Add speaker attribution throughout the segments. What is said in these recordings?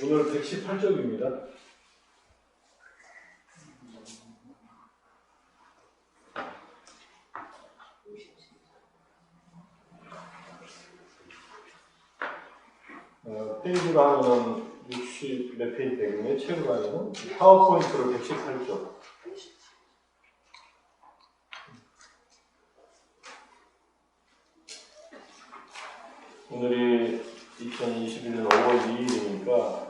Speaker 1: 오늘 118쪽입니다. 페이지로 하면은 60 몇 페이지 되겠네. 책으로 하면은 파워포인트로 118쪽. 오늘이 2021년 5월 2일이니까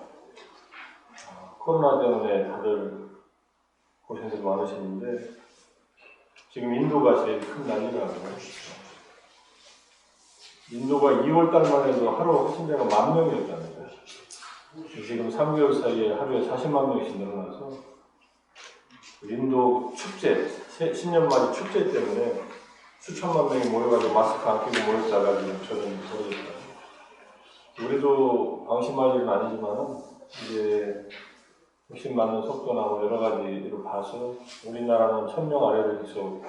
Speaker 1: 코로나 때문에 다들 고생들 많으시는데 지금 인도가 제일 큰 난리라고. 인도가 2월 달만 해도 하루 확진자가 10,000명이었다는 거예요. 지금 3개월 사이에 하루에 40만 명씩 늘어나서 인도 축제, 신년맞이 축제 때문에 수천만 명이 모여가지고 마스크 안 끼고 모였다가 지금 저는 모르겠다. 우리도 방심할 일은 아니지만 이제 백신 맞는 속도나 여러 가지로 봐서 우리나라는 1,000명 아래로 계속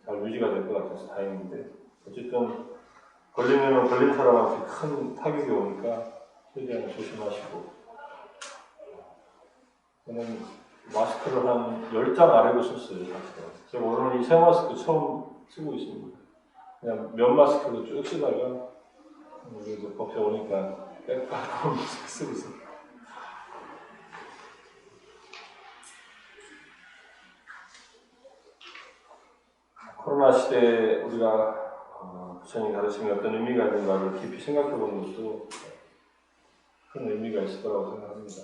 Speaker 1: 잘 유지가 될 것 같아서 다행인데 어쨌든 걸리면 걸린 사람한테 큰 타격이 오니까 최대한 조심하시고 저는 마스크를 한 10장 아래로 썼어요. 제가 오늘 이 새 마스크 처음 쓰고 있습니다. 그냥 면 마스크로 쭉 쓰다가 그래도 법에 오니까 빽빽한 마스크 쓰고 있습니다. 코로나 시대에 우리가 부처님 가르침이 어떤 의미가 있는가를 깊이 생각해 보는 것도 큰 의미가 있을 거라고 생각합니다.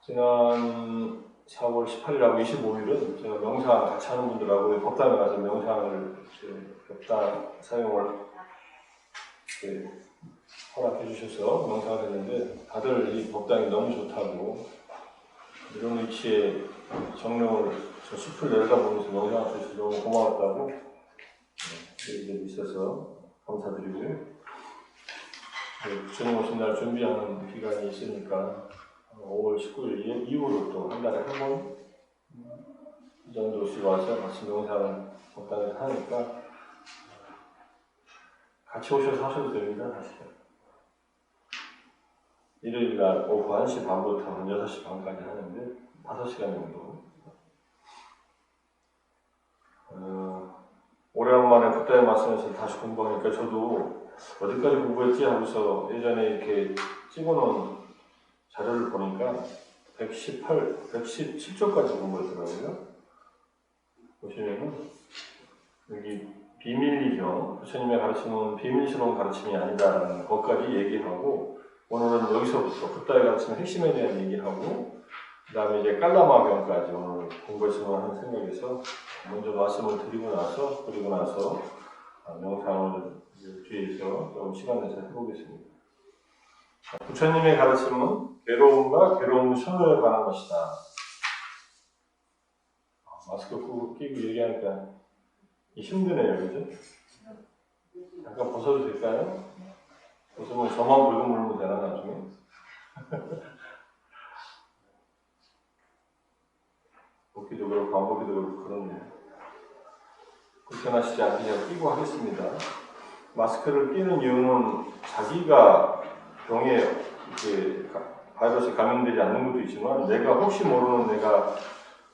Speaker 1: 지난 4월 18일하고 25일은 제가 명상 같이 하는 분들하고 법당에 가서 명상을 법당 사용을 허락해 주셔서 명상을 했는데 다들 이 법당이 너무 좋다고 이런 위치에 정령을 저 숲을 내려다보면서 명상할 수 있어서 너무 고마웠다고 얘기들이 있어서 감사드리고요. 부처님 오신 날 준비하는 기간이 있으니까 5월 19일 이후로 또 한 달에 한 번 이 정도씩 와서 같이 명상을 법당에서 하니까 같이 오셔서 하셔도 됩니다. 사실 일요일날 오후 1시 반부터 6시 반까지 하는데 5시간 정도. 오래간만에 부처님 말씀에서 다시 공부하니까 저도 어디까지 공부했지 하면서 예전에 이렇게 찍어놓은 자료를 보니까 117쪽까지 공부했더라고요. 보시면은 여기 비밀리경, 부처님의 가르침은 비밀스러운 가르침이 아니다라는 것까지 얘기하고 오늘은 여기서부터 부처의 가르침의 핵심에 대한 얘기하고 그 다음에 이제 깔라마경까지 오늘 공부했으면 하는 생각에서 먼저 말씀을 드리고 나서 명상을 뒤에서 조금 시간 내서 해보겠습니다. 부처님의 가르침은 괴로움과 괴로움 소멸에 관한 것이다. 마스크 끼고 얘기하니까 힘드네요, 그죠? 잠깐 벗어도 될까요? 벗으면 저만 붉은 물면 되나, 나중에? 벗기도 그렇고, 안 벗기도 그렇고, 그렇네요. 불편하시지 않게 제가 끼고 하겠습니다. 마스크를 끼는 이유는 자기가 병에 이렇게 바이러스에 감염되지 않는 것도 있지만, 내가 혹시 모르는 내가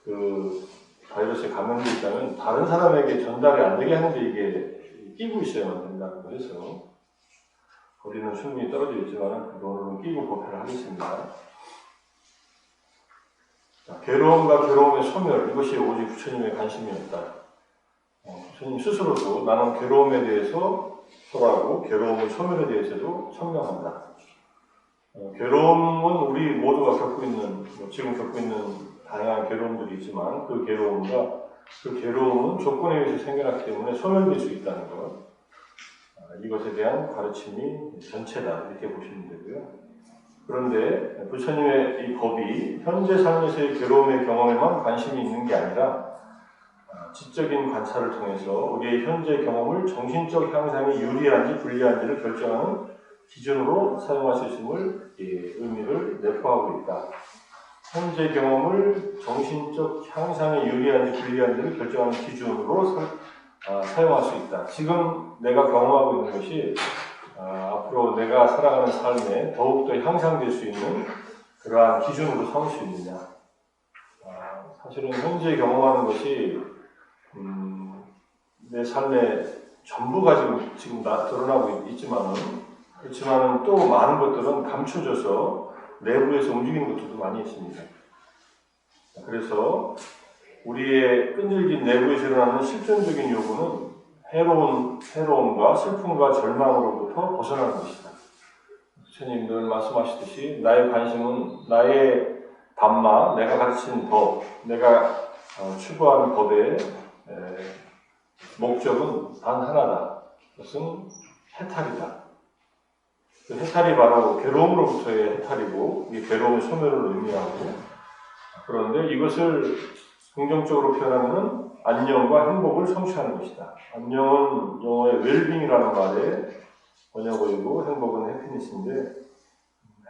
Speaker 1: 그 바이러스에 감염되어 있다면 다른 사람에게 전달이 안 되게 하는데 이게 끼고 있어야만 된다고 해서 거리는 충분히 떨어져 있지만 오늘은 끼고 법회를 하겠습니다. 자, 괴로움과 괴로움의 소멸, 이것이 오직 부처님의 관심이었다. 부처님 스스로도 나는 괴로움에 대해서 소라고 괴로움의 소멸에 대해서도 청명한다. 괴로움은 우리 모두가 겪고 있는, 지금 겪고 있는 다양한 괴로움들이 있지만 그 괴로움은 조건에 의해서 생겨났기 때문에 소멸될 수 있다는 것. 이것에 대한 가르침이 전체다 이렇게 보시면 되고요. 그런데 부처님의 이 법이 현재 삶에서의 괴로움의 경험에만 관심이 있는 게 아니라 지적인 관찰을 통해서 우리의 현재 경험을 정신적 향상이 유리한지 불리한지를 결정하는 기준으로 사용할 수 있음을 의미를 내포하고 있다. 현재 경험을 정신적 향상에 유리한지 불리한지를 결정하는 기준으로 사용할 수 있다. 지금 내가 경험하고 있는 것이 앞으로 내가 살아가는 삶에 더욱더 향상될 수 있는 그러한 기준으로 삼을 수 있느냐. 사실은 현재 경험하는 것이 내 삶의 전부가 지금 드러나고 그렇지만은 또 많은 것들은 감춰져서 내부에서 움직이는 것들도 많이 있습니다. 그래서 우리의 끈질긴 내부에서 일어나는 실존적인 요구는 해로움과 슬픔과 절망으로부터 벗어나는 것이다. 부처님 늘 말씀하시듯이 나의 관심은 나의 담마, 내가 가르친 법, 내가 추구하는 법의 목적은 단 하나다. 그것은 해탈이다. 그 해탈이 바로 괴로움으로부터의 해탈이고 이 괴로움의 소멸을 의미하고 그런데 이것을 긍정적으로 표현하면 안녕과 행복을 성취하는 것이다. 안녕은 영어의 웰빙이라는 말의 번역어이고 행복은 해피니스인데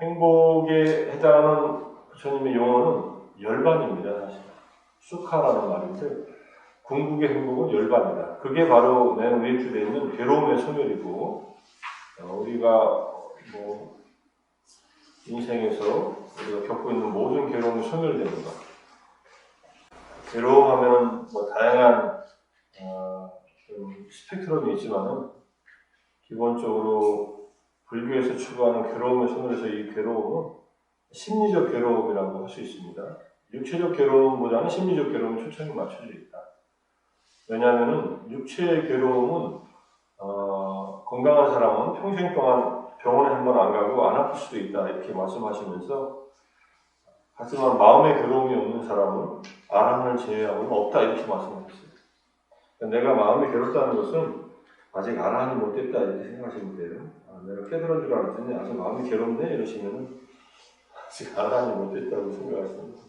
Speaker 1: 행복에 해당하는 부처님의 용어는 열반입니다. 사실 수카라는 말인데 궁극의 행복은 열반이다. 그게 바로 맨 위에 줄에 있는 괴로움의 소멸이고 우리가 인생에서 우리가 겪고 있는 모든 괴로움이 소멸되는 것. 괴로움하면 다양한 스펙트럼이 있지만은 기본적으로 불교에서 추구하는 괴로움의 소멸에서 이 괴로움은 심리적 괴로움이라고 할 수 있습니다. 육체적 괴로움보다는 심리적 괴로움에 초점이 맞춰져 있다. 왜냐하면은 육체의 괴로움은 건강한 사람은 평생 동안 병원에 한 번 안 가고 안 아플 수도 있다 이렇게 말씀하시면서 하지만 마음의 괴로움이 없는 사람은 아란을 제외하고는 없다 이렇게 말씀하셨어요. 내가 마음이 괴롭다는 것은 아직 아란이 못 됐다 이렇게 생각하시면 돼요. 내가 깨달은 줄 알았더니 아직 마음이 괴롭네 이러시면은 아직 아란이 못 됐다고 생각하시면 돼요.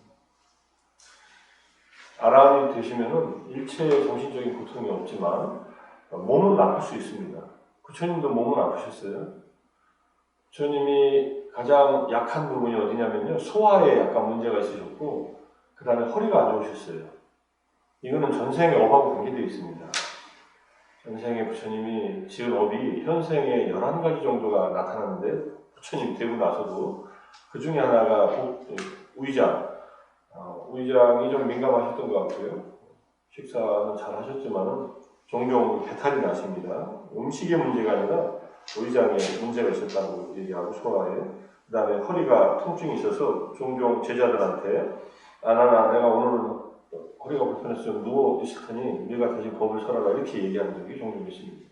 Speaker 1: 아란이 되시면은 일체의 정신적인 고통이 없지만 몸은 아플 수 있습니다. 부처님도 몸은 아프셨어요. 부처님이 가장 약한 부분이 어디냐면요. 소화에 약간 문제가 있으셨고 그 다음에 허리가 안 좋으셨어요. 이거는 전생의 업하고 관계되어 있습니다. 전생에 부처님이 지은 업이 현생에 11가지 정도가 나타났는데 부처님이 되고 나서도 그 중에 하나가 우의장이 좀 민감하셨던 것 같고요. 식사는 잘 하셨지만은 종종 배탈이 나십니다. 음식의 문제가 아니라 우의장에 문제가 있었다고 얘기하고 소화에 그 다음에 허리가 통증이 있어서 종종 제자들한테 아나나 내가 오늘은 허리가 불편해서 누워 있을 테니 네가 대신 법을 설하라 이렇게 얘기한 적이 종종 있습니다.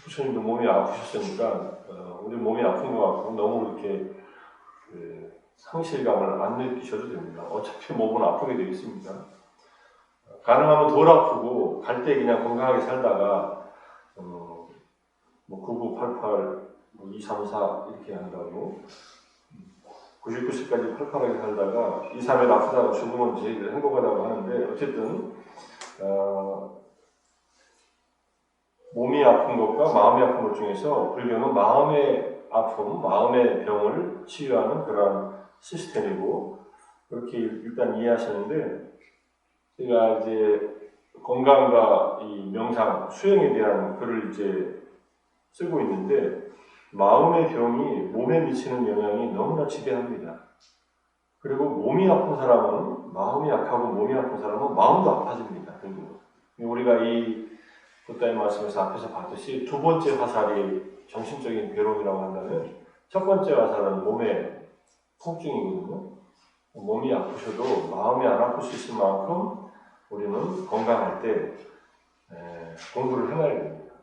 Speaker 1: 부처님도 몸이 아프셨으니까 우리 몸이 아픈 것 같고 너무 이렇게 상실감을 안 느끼셔도 됩니다. 어차피 몸은 아프게 되어 있습니다. 가능하면 덜 아프고 갈 때 그냥 건강하게 살다가 9988, 234 이렇게 한다고 99세까지 팔팔하게 살다가 2, 3일 아프다가 죽으면 제일 행복하다고 하는데 어쨌든 몸이 아픈 것과 마음이 아픈 것 중에서 불교는 마음의 아픔, 마음의 병을 치유하는 그런 시스템이고 그렇게 일단 이해하시는데 제가 이제 건강과 이 명상, 수행에 대한 글을 이제 쓰고 있는데 마음의 병이 몸에 미치는 영향이 너무나 지대합니다. 그리고 몸이 아픈 사람은 마음이 약하고 몸이 아픈 사람은 마음도 아파집니다. 그리고 우리가 이 부처님 말씀에서 앞에서 봤듯이 두 번째 화살이 정신적인 괴로움이라고 한다면 첫 번째 화살은 몸의 통증이거든요. 몸이 아프셔도 마음이 안 아플 수 있을 만큼 우리는 건강할 때 공부를 해놔야 됩니다.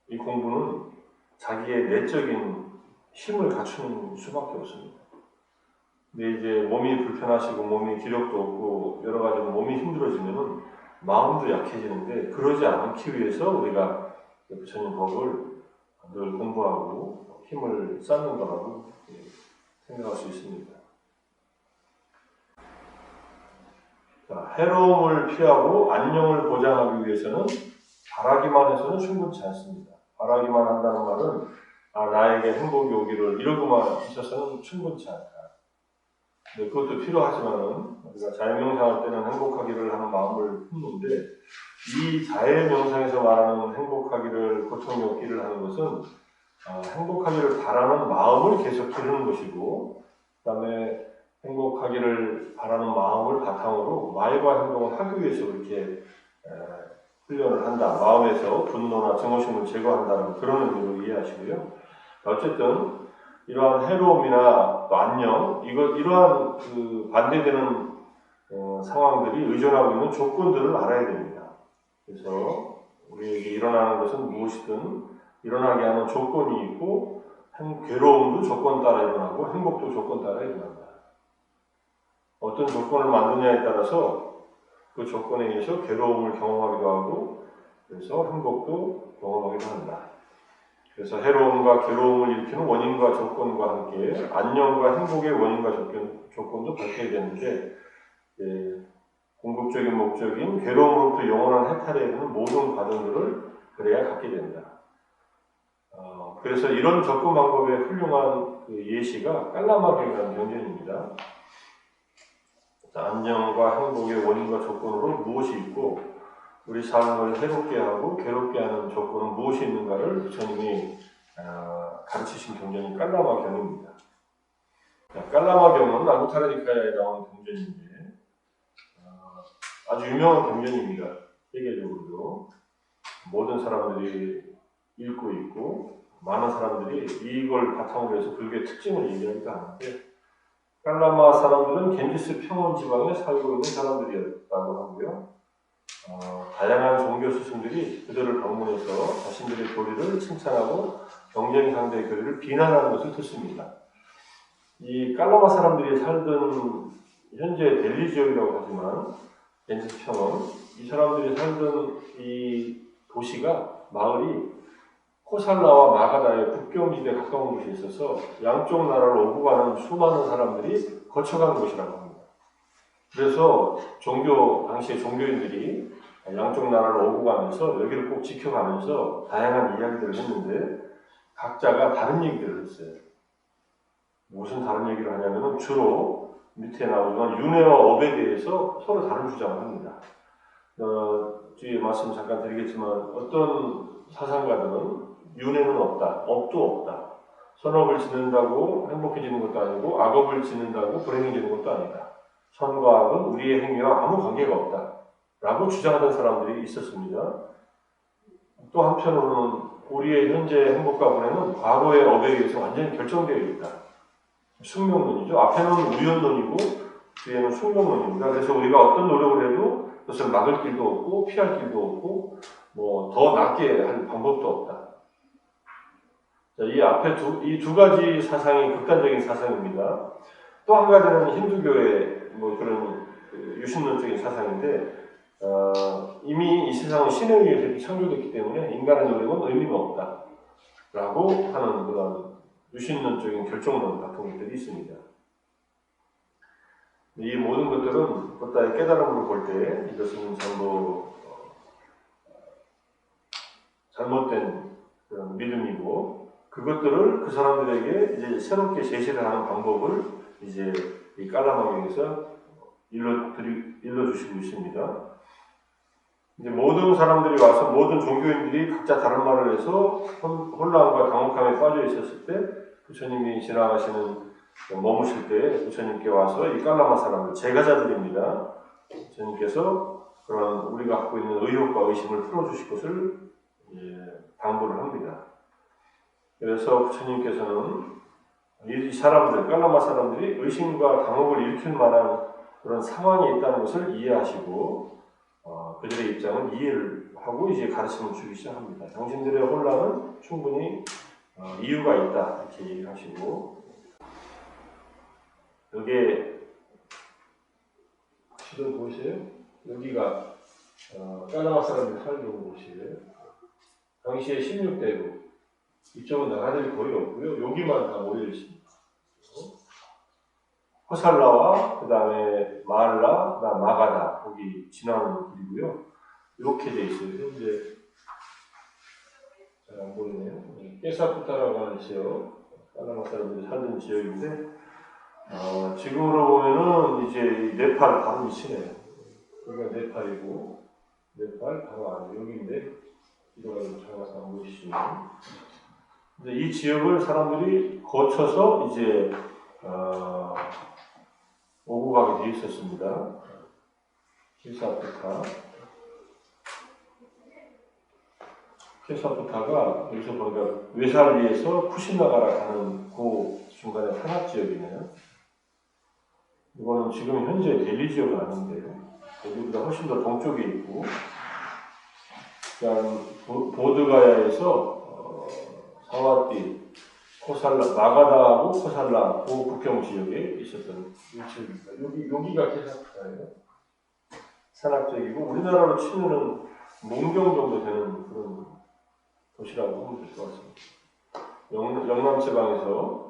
Speaker 1: 이 공부는 자기의 내적인 힘을 갖추는 수밖에 없습니다. 근데 이제 몸이 불편하시고 몸이 기력도 없고 여러 가지 몸이 힘들어지면은 마음도 약해지는데 그러지 않기 위해서 우리가 부처님 법을 늘 공부하고 힘을 쌓는 거라고 생각할 수 있습니다. 자, 해로움을 피하고 안녕을 보장하기 위해서는 바라기만 해서는 충분치 않습니다. 바라기만 한다는 말은 나에게 행복이 오기를 이러고만 있어서는 충분치 않다. 근데 그것도 필요하지만은 우리가 자유명상할 때는 행복하기를 하는 마음을 품는데 이 자해 명상에서 말하는 행복하기를 고통이 없기를 하는 것은 행복하기를 바라는 마음을 계속 기르는 것이고, 그 다음에 행복하기를 바라는 마음을 바탕으로 말과 행동을 하기 위해서 그렇게 훈련을 한다. 마음에서 분노나 증오심을 제거한다는 그런 의미로 이해하시고요. 어쨌든 이러한 해로움이나 또 안녕, 이러한 그 반대되는 상황들이 의존하고 있는 조건들을 알아야 됩니다. 그래서 우리에게 일어나는 것은 무엇이든 일어나게 하는 조건이 있고, 괴로움도 조건 따라 일어나고 행복도 조건 따라 일어난다. 어떤 조건을 만드냐에 따라서 그 조건에 의해서 괴로움을 경험하기도 하고, 그래서 행복도 경험하기도 한다. 그래서 해로움과 괴로움을 일으키는 원인과 조건과 함께 안녕과 행복의 원인과 조건도 밝혀야 되는데, 궁극적인 목적인 괴로움으로부터 영원한 해탈에 이르는 모든 과정들을 그래야 갖게 된다. 그래서 이런 접근 방법의 훌륭한 그 예시가 깔라마경이라는 경전입니다. 안녕과 행복의 원인과 조건으로 무엇이 있고, 우리 삶을 해롭게 하고 괴롭게 하는 조건은 무엇이 있는가를 부처님이 가르치신 경전이 깔라마경입니다. 깔라마경은 나부타라니카야에 나온 경전인데 아주 유명한 경전입니다. 세계적으로도 모든 사람들이 읽고 있고 많은 사람들이 이걸 바탕으로 해서 불교의 특징을 얘기하기도 하는데, 깔라마 사람들은 겐지스 평원 지방에 살고 있는 사람들이었다고 하고요. 다양한 종교 스승들이 그들을 방문해서 자신들의 교리를 칭찬하고 경쟁 상대의 교리를 비난하는 것을 듣습니다. 이 깔라마 사람들이 살던 현재 델리 지역이라고 하지만 겐지스 평원, 이 사람들이 살던 이 도시가 마을이 코살라와 마가다의 국경지대에 가까운 곳에 있어서 양쪽 나라를 오고 가는 수많은 사람들이 거쳐간 곳이라고 합니다. 그래서 당시의 종교인들이 양쪽 나라를 오고 가면서 여기를 꼭 지켜가면서 다양한 이야기들을 했는데, 각자가 다른 얘기들을 했어요. 무슨 다른 얘기를 하냐면 주로 밑에 나오지만 윤회와 업에 대해서 서로 다른 주장을 합니다. 뒤에 말씀 잠깐 드리겠지만 어떤 사상가들은 윤회는 없다, 업도 없다. 선업을 짓는다고 행복해지는 것도 아니고 악업을 짓는다고 불행해지는 것도 아니다. 선과 악은 우리의 행위와 아무 관계가 없다 라고 주장하던 사람들이 있었습니다. 또 한편으로는 우리의 현재 행복과 불행은 과거의 업에 의해서 완전히 결정되어 있다. 숙명론이죠. 앞에는 우연론이고 뒤에는 숙명론입니다. 그래서 우리가 어떤 노력을 해도 그것을 막을 길도 없고 피할 길도 없고 더 낫게 할 방법도 없다. 자, 이 앞에 이 두 가지 사상이 극단적인 사상입니다. 또 한 가지는 힌두교의 그런 유신론적인 사상인데, 이미 이 세상은 신에 의해서 창조됐기 때문에 인간의 노력은 의미가 없다 라고 하는 그런 유신론적인 결정론 같은 것들이 있습니다. 이 모든 것들은 걷다의 깨달음으로 볼 때 이것은 전부 잘못된 그런 믿음이고, 그것들을 그 사람들에게 이제 새롭게 제시를 하는 방법을 이제 이 깔라마경에서 일러주시고 있습니다. 이제 모든 사람들이 와서 모든 종교인들이 각자 다른 말을 해서 혼란과 당혹함에 빠져 있었을 때 부처님이 지나가시는 머무실 때 부처님께 와서 이 깔라마 사람들, 제가자들입니다. 부처님께서 그런 우리가 갖고 있는 의혹과 의심을 풀어주실 것을 당부를 합니다. 그래서 부처님께서는 이 사람들, 깔라마 사람들이 의심과 당혹을 일으킬 만한 그런 상황이 있다는 것을 이해하시고 그들의 입장을 이해를 하고 이제 가르침을 주기 시작합니다. 당신들의 혼란은 충분히 이유가 있다 이렇게 얘기를 하시고, 여기에 지도 보세요. 여기가 깔라마 사람들이 살던 곳이에요. 당시에 16대국, 이쪽은 나라들이 거의 없고요. 여기만 다 모여 있습니다. 호살라와 그 다음에 마알라, 그다음 마가다 거기 지나는 길이고요. 이렇게 돼 있어요. 현재 잘 안 보이네요. 깨사푸타라고 하는 지역, 깔라마 사람들이 살던 지역인데, 지금으로 보면은 이제 네팔 바로 위치네요. 여기가 네팔이고, 네팔 바로 안에 여기인데 이거가 작아서 안 보이시죠? 근데 이 지역을 사람들이 거쳐서 이제 오고 가게 돼 있었습니다. 케사프타가 여기서 보니까 외살리에서 쿠시나가라 가는 그 중간에 산악 지역이네요. 이거는 지금 현재 델리 지역은 아닌데 델리보다 훨씬 더 동쪽에 있고, 그냥 보드가야에서 사와띠, 코살라, 마가다하고 코살라 그 국경 지역에 있었던 지역입니다. 여기가 케사프타예요. 산악적이고 우리나라로 치면은 문경 정도 되는 그런 도시라고 하면 될 것 같습니다. 영남지방에서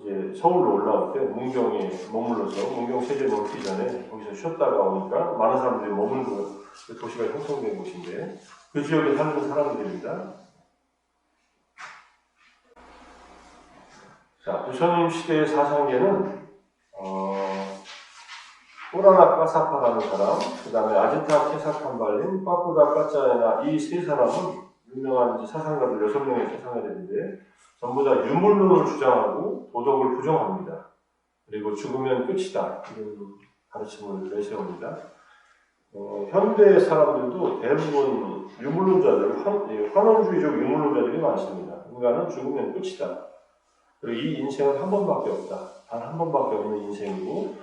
Speaker 1: 이제 서울로 올라올 때 문경에 머물러서 문경 세제 넘기 전에 거기서 쉬었다가 오니까 많은 사람들이 머물고 그 도시가 형성된 곳인데 그 지역에 사는 사람들입니다. 자, 부처님 시대의 사상계는 꾸라나 까사파라는 사람, 그 다음에 아지타 케사칸발린, 빠꾸다 까짜야나 이 세 사람은 유명한 사상가들 6명의 사상가들인데 전부 다 유물론을 주장하고 도덕을 부정합니다. 그리고 죽으면 끝이다 이런 가르침을 내세웁니다. 현대 사람들도 대부분 유물론자들, 환원주의적 유물론자들이 많습니다. 인간은 죽으면 끝이다. 그리고 이 인생은 한 번밖에 없다. 단 한 번밖에 없는 인생이고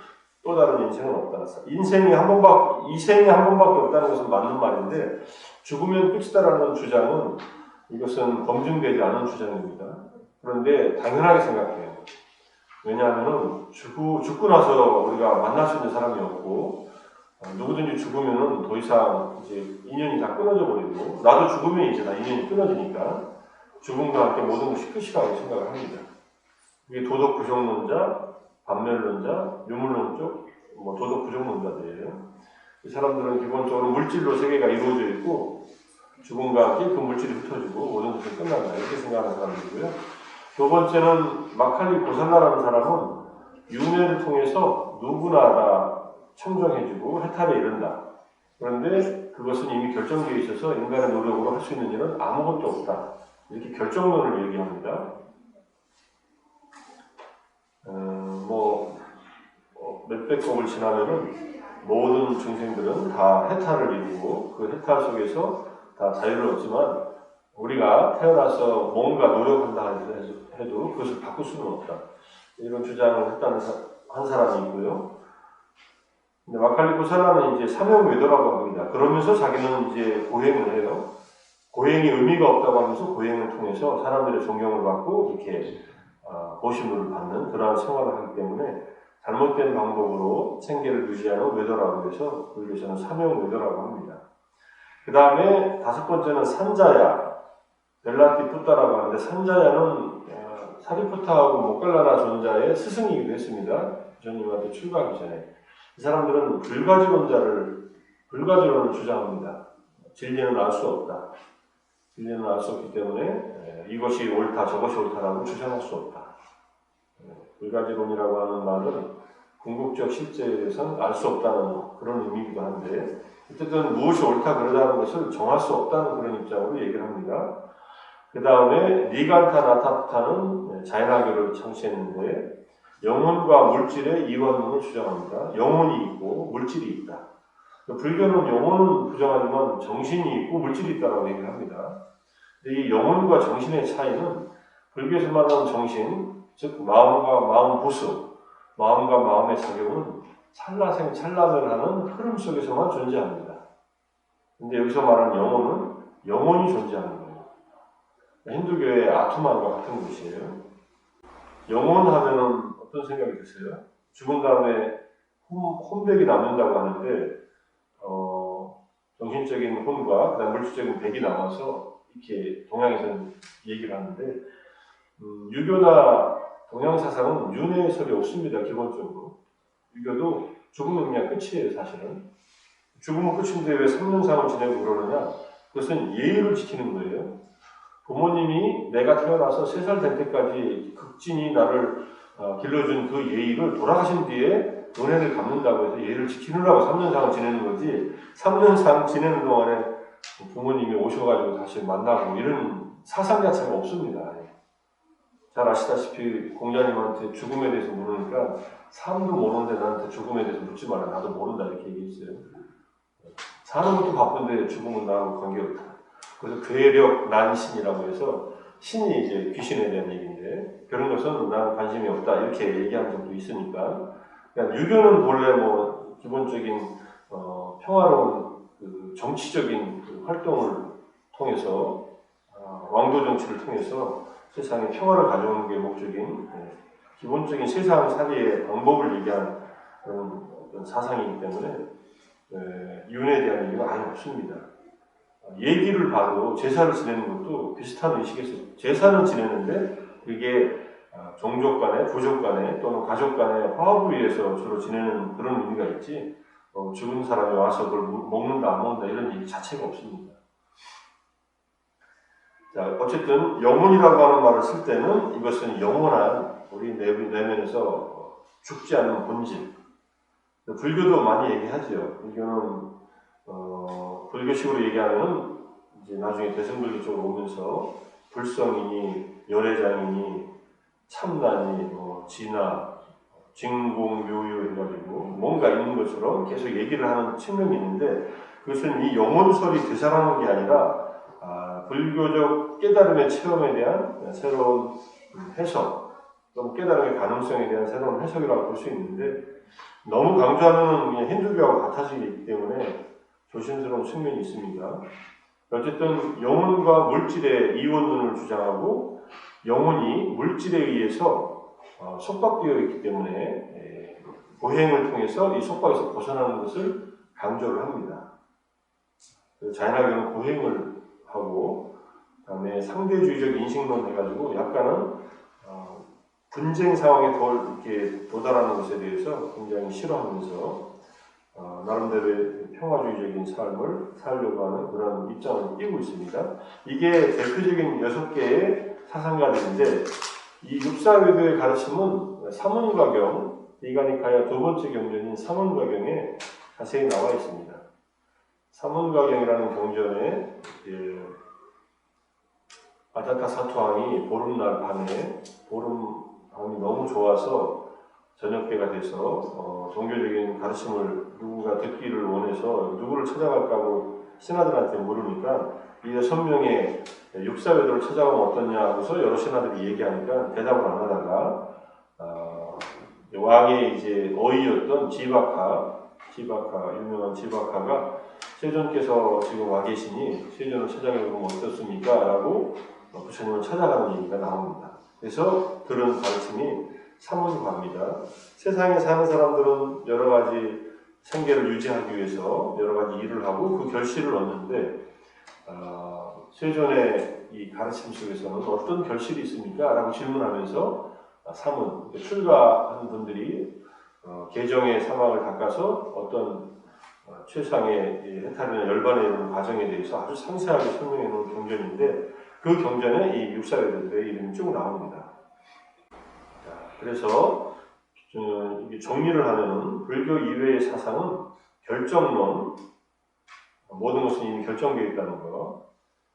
Speaker 1: 또 다른 인생은 없다. 이생이 한 번밖에 없다는 것은 맞는 말인데 죽으면 끝이다라는 주장은 이것은 검증되지 않은 주장입니다. 그런데 당연하게 생각해요. 왜냐하면 죽고 나서 우리가 만날 수 있는 사람이 없고 누구든지 죽으면 더 이상 이제 인연이 다 끊어져 버리고 나도 죽으면 이제 다 인연이 끊어지니까 죽음과 함께 모든 것이 끝이라고 생각을 합니다. 이게 도덕 부정론자, 반멸론자, 유물론 쪽, 도덕 부정론자들이에요. 이 사람들은 기본적으로 물질로 세계가 이루어져 있고 죽음과 함께 그 물질이 흩어지고 모든 것이 끝난다 이렇게 생각하는 사람들이고요. 두 번째는 마칼리 고살라라는 사람은 윤회를 통해서 누구나 다 청정해지고 해탈에 이른다. 그런데 그것은 이미 결정되어 있어서 인간의 노력으로 할 수 있는 일은 아무것도 없다. 이렇게 결정론을 얘기합니다. 몇백 겁을 지나면은 모든 중생들은 다 해탈을 이루고 그 해탈 속에서 다 자유를 얻지만 우리가 태어나서 뭔가 노력한다 해도 그것을 바꿀 수는 없다. 이런 주장을 했다는 한 사람이 있고요. 근데 마칼리 고살라는 이제 사명외도라고 합니다. 그러면서 자기는 이제 고행을 해요. 고행이 의미가 없다고 하면서 고행을 통해서 사람들의 존경을 받고 이렇게 보신을 받는 그러한 생활을 하기 때문에 잘못된 방법으로 생계를 유지하는 외도라고 해서 불교에서는 사명외도라고 합니다. 그 다음에 다섯 번째는 산자야, 벨라티푸타라고 하는데 산자야는 사리푸타하고 모칼라나 존자의 스승이기도 했습니다. 부처님한테 출가하기 전에. 이 사람들은 불가지론을 주장합니다. 진리는 알 수 없다. 진리는 알 수 없기 때문에 이것이 옳다, 저것이 옳다라고 주장할 수 없다. 불가지론이라고 하는 말은 궁극적 실제에 대해서는 알 수 없다는 그런 의미이기도 한데 어쨌든 무엇이 옳다 그러다는 것을 정할 수 없다는 그런 입장으로 얘기를 합니다. 그 다음에 니간타 나타타는 자연학교를 창시했는데 영혼과 물질의 이원론을 주장합니다. 영혼이 있고 물질이 있다. 불교는 영혼은 부정하지만 정신이 있고 물질이 있다고 얘기를 합니다. 근데 이 영혼과 정신의 차이는 불교에서 말하는 정신, 즉 마음과 마음 보수, 마음과 마음의 작용은 찰나생찰나를 하는 흐름 속에서만 존재합니다. 근데 여기서 말하는 영혼은 영혼이 존재하는 거예요. 힌두교의 아투만과 같은 것이에요. 영혼 하면은 어떤 생각이 드세요? 죽은 다음에 혼백이 남는다고 하는데 정신적인 혼과 그다음 물질적인 백이 남아서 이렇게 동양에서는 얘기를 하는데 유교나 동양 사상은 윤회설이 없습니다. 기본적으로 유교도 죽으면 그냥 끝이에요. 사실은 죽으면 끝인데 왜 3년상을 지내고 그러느냐? 그것은 예의를 지키는 거예요. 부모님이 내가 태어나서 3살 될 때까지 극진히 나를 길러준 그 예의를 돌아가신 뒤에 은혜를 갚는다고 해서 예를 지키느라고 3년상을 지내는 거지 3년상 지내는 동안에 부모님이 오셔가지고 다시 만나고 이런 사상 자체가 없습니다. 잘 아시다시피 공자님한테 죽음에 대해서 물으니까 삶도 모르는데 나한테 죽음에 대해서 묻지 마라. 나도 모른다 이렇게 얘기했어요. 사는 것도 바쁜데 죽음은 나하고 관계없다. 그래서 괴력 난신이라고 해서 신이 이제 귀신에 대한 얘기인데 그런 것은 나는 관심이 없다 이렇게 얘기한 적도 있으니까 그러니까 유교는 본래 뭐 기본적인 평화로운 그 정치적인 그 활동을 통해서 왕도 정치를 통해서 세상에 평화를 가져오는 게 목적인 기본적인 세상 살이의 방법을 얘기한 그런 어떤 사상이기 때문에 윤회에 대한 얘기가 아예 없습니다. 얘기를 봐도 제사를 지내는 것도 비슷한 의식에서 제사는 지내는데 그게 종족 간에, 부족 간에 또는 가족 간의 화합을 위해서 주로 지내는 그런 의미가 있지 죽은 사람이 와서 그걸 먹는다 안 먹는다 이런 얘기 자체가 없습니다. 자, 어쨌든 영혼이라고 하는 말을 쓸 때는 이것은 영원한 우리 내면에서 죽지 않는 본질. 불교도 많이 얘기하죠. 불교는 불교식으로 얘기하면 이제 나중에 대승불교 쪽으로 오면서 불성이니 열애장이니 참나니 진화 진공묘유 해가지고 뭔가 있는 것처럼 계속 얘기를 하는 측면이 있는데 그것은 이 영혼설이 되살아나는 게 아니라 불교적 깨달음의 체험에 대한 새로운 해석 또는 깨달음의 가능성에 대한 새로운 해석이라고 볼 수 있는데 너무 강조하면 힌두교하고 같아지기 때문에 조심스러운 측면이 있습니다. 어쨌든 영혼과 물질의 이원론을 주장하고 영혼이 물질에 의해서 속박되어 있기 때문에 고행을 통해서 이 속박에서 벗어나는 것을 강조를 합니다. 자연학교는 고행을 하고 그다음에 상대주의적 인식론 해가지고 약간은 분쟁 상황에 이렇게 도달하는 것에 대해서 굉장히 싫어하면서 나름대로의 평화주의적인 삶을 살려고 하는 그런 입장을 띄고 있습니다. 이게 대표적인 6개의 사상가들인데 이 육사외도의 가르침은 사문가경, 디가니카야 두 번째 경전인 사문가경에 자세히 나와 있습니다. 사문가경이라는 경전에 아자타사토왕이 보름날 밤에 보름밤이 너무 좋아서 저녁때가 돼서 종교적인 가르침을 누군가 듣기를 원해서 누구를 찾아갈까고 신하들한테 물으니까 이 6명의 육사외도를 찾아가면 어떠냐 하고서 여러 신하들이 얘기하니까 대답을 안 하다가 왕의 이제 어이였던 유명한 지박하가 세존께서 지금 와 계시니 세존을 찾아가면 어떻습니까? 라고 부처님을 찾아가는 얘기가 나옵니다. 그래서 그런 가르침이 사문과입니다. 세상에 사는 사람들은 여러 가지 생계를 유지하기 위해서 여러 가지 일을 하고 그 결실을 얻는데 세존의 이 가르침 속에서는 어떤 결실이 있습니까? 라고 질문하면서 사문, 출가한 분들이 계정의 사막을 닦아서 어떤 최상의 해탈이나 열반에 이르는 과정에 대해서 아주 상세하게 설명해 놓은 경전인데 그 경전에 이 육사외도들의 이름이 쭉 나옵니다. 자, 그래서 정리를 하면은 불교 이외의 사상은 결정론, 모든 것은 이미 결정되어 있다는 거.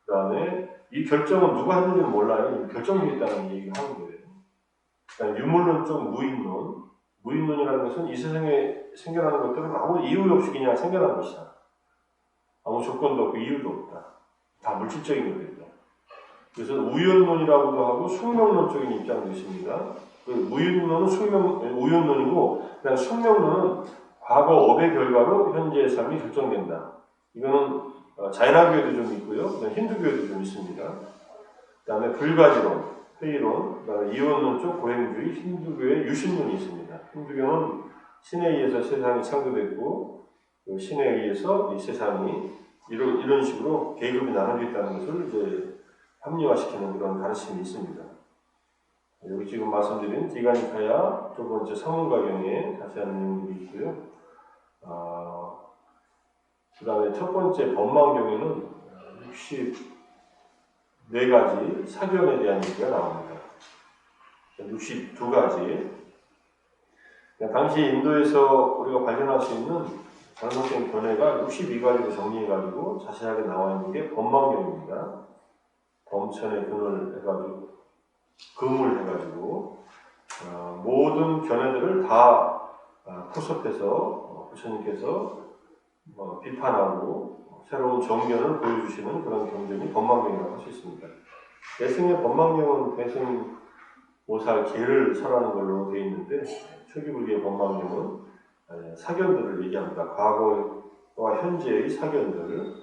Speaker 1: 그 다음에 이 결정은 누가 했는지는 몰라요. 이미 결정되어 있다는 얘기를 하는 거예요. 그러니까 유물론적 무인론, 무인론이라는 것은 이 세상에 생겨나는 것들은 아무 이유 없이 그냥 생겨난 것이다. 아무 조건도 없고 이유도 없다. 다 물질적인 것들이다. 그래서 우연론이라고도 하고 숙명론적인 입장도 있습니다. 무인론은 우연론이고, 그다음 숙명론은 과거 업의 결과로 현재의 삶이 결정된다. 이거는 자연학교에도 좀 있고요. 그다음 힌두교에도 좀 있습니다. 그다음에 불가지론, 회의론, 그다음에 이원론 쪽 고행주의, 힌두교의 유신론이 있습니다. 힌두교는 신에 의해서 세상이 창조됐고, 그 신에 의해서 이 세상이 이런 식으로 계급이 나눠져 있다는 것을 이제 합리화시키는 그런 가르침이 있습니다. 여기 지금 말씀드린 디가니카야 두 번째 사문가경에 자세한 내용들이 있고요. 그 다음에 첫 번째 법망경에는 64가지 사견에 대한 얘기가 나옵니다. 62가지. 당시 인도에서 우리가 발견할 수 있는 잘못된 견해가 62가지로 정리해가지고 자세하게 나와 있는 게 법망경입니다. 범천에 금을 해가지고 모든 견해들을 다 포섭해서 부처님께서 비판하고 새로운 정견을 보여주시는 그런 경전이 법망경이라고 할 수 있습니다. 대승의 법망경은 대승 모살 계를 설하는 걸로 되어 있는데 초기불교의 법망경은 사견들을 얘기합니다. 과거와 현재의 사견들,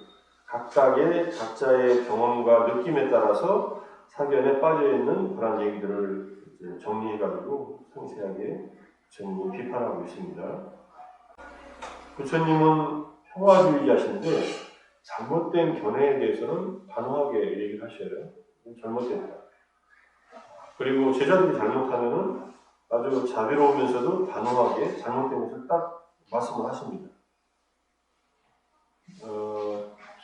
Speaker 1: 각자의 경험과 느낌에 따라서 사견에 빠져있는 그런 얘기들을 정리해가지고 상세하게 부처님이 비판하고 있습니다. 부처님은 평화주의자신데 잘못된 견해에 대해서는 단호하게 얘기를 하셔요. 잘못됐다. 그리고 제자들이 잘못하면은 아주 자비로우면서도 단호하게 잘못된 것을 딱 말씀을 하십니다.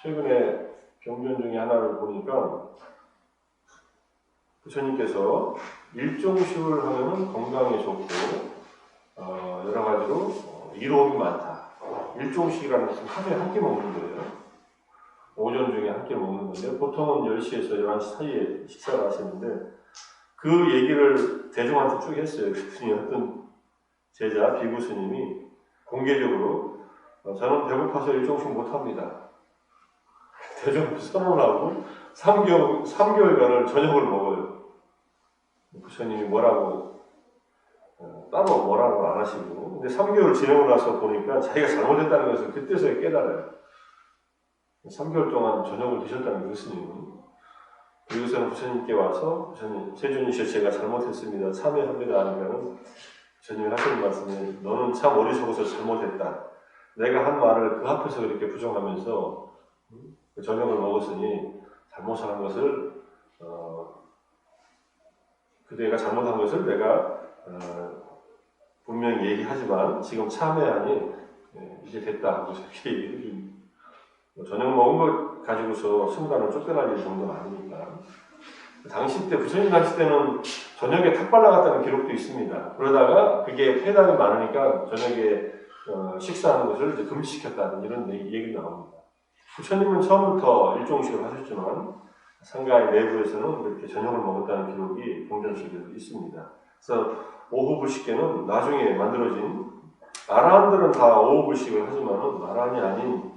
Speaker 1: 최근에 경전 중에 하나를 보니까 부처님께서 일종식을 하면은 건강에 좋고 여러 가지로 이로움이 많다. 일종식이라는 것은 하루에 한 끼 먹는 거예요. 오전 중에 한 끼 먹는 건데 보통은 10시에서 11시 사이에 식사를 하시는데 그 얘기를 대중한테 쭉 했어요. 그랬더니 어떤 제자 비구 스님이 공개적으로 저는 배고파서 일종식 못합니다. 대중 선언하고 3개월간을 저녁을 먹어요. 부처님이 뭐라고 따로 뭐라고 안 하시고 근데 3개월 지내고 나서 보니까 자기가 잘못했다는 것을 그때서야 깨달아요. 3개월 동안 저녁을 드셨다는 그 스님은. 그리고서는 부처님께 와서 부처님 세존이시여 제가 잘못했습니다. 참여합니다 하니까는 부처님이 하시는 말씀이 너는 참 어리석어서 잘못했다. 내가 한 말을 그 앞에서 그렇게 부정하면서 그 저녁을 먹었으니 잘못을 한 것을 그대가 잘못한 것을 내가 분명히 얘기하지만 지금 참여하니 이제 됐다 하고 이렇게 얘기해 줍니다. 저녁 먹은 것 가지고서 순간을 쫓겨날 일 정도는 아니니까. 당시 때, 부처님 당시 때는 저녁에 탁발 나갔다는 기록도 있습니다. 그러다가 그게 폐당이 많으니까 저녁에 식사하는 것을 이제 금지시켰다는 이런 얘기가 나옵니다. 부처님은 처음부터 일종식을 하셨지만 상가의 내부에서는 이렇게 저녁을 먹었다는 기록이 경전식에도 있습니다. 그래서 오후 불식계는 나중에 만들어진 아라한들은 다 오후 불식을 하지만은 아라한이 아닌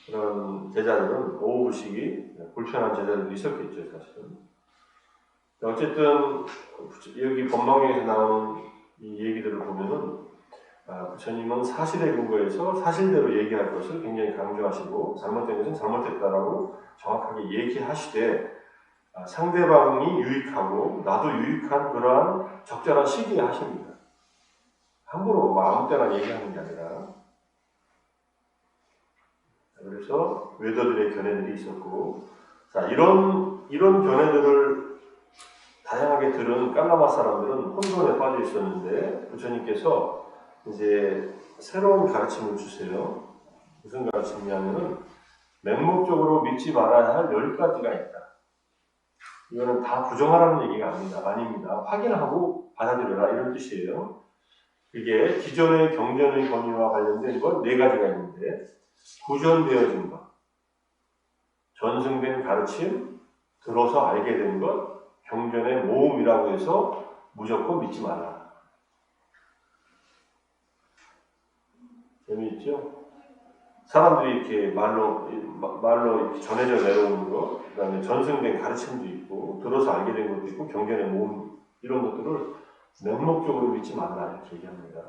Speaker 1: 그런 제자들은 오후 불식이 불편한 제자들도 있었겠죠, 사실은. 어쨌든 여기 법망경에서 나오는 이 얘기들을 보면은 부처님은 사실에 근거해서 사실대로 얘기할 것을 굉장히 강조하시고 잘못된 것은 잘못됐다라고 정확하게 얘기하시되 상대방이 유익하고 나도 유익한 그러한 적절한 시기에 하십니다. 함부로 아무 때나 얘기하는 게 아니라. 그래서 외도들의 견해들이 있었고, 자 이런 견해들을 다양하게 들은 깔라마 사람들은 혼돈에 빠져 있었는데 부처님께서 이제 새로운 가르침을 주세요. 무슨 가르침이냐면은 맹목적으로 믿지 말아야 할 10가지가 있다. 이거는 다 부정하라는 얘기가 아닙니다. 확인하고 받아들여라 이런 뜻이에요. 그게 기존의 경전의 권위와 관련된 건 4가지가 있는데 구전되어진 것, 전승된 가르침, 들어서 알게 된 것, 경전의 모음이라고 해서 무조건 믿지 말라. 재미있죠? 사람들이 이렇게 말로 이렇게 전해져 내려오는 것, 그 다음에 전승된 가르침도 있고, 들어서 알게 된 것도 있고, 경전의 모음, 이런 것들을 맹목적으로 믿지 말라. 이렇게 얘기합니다.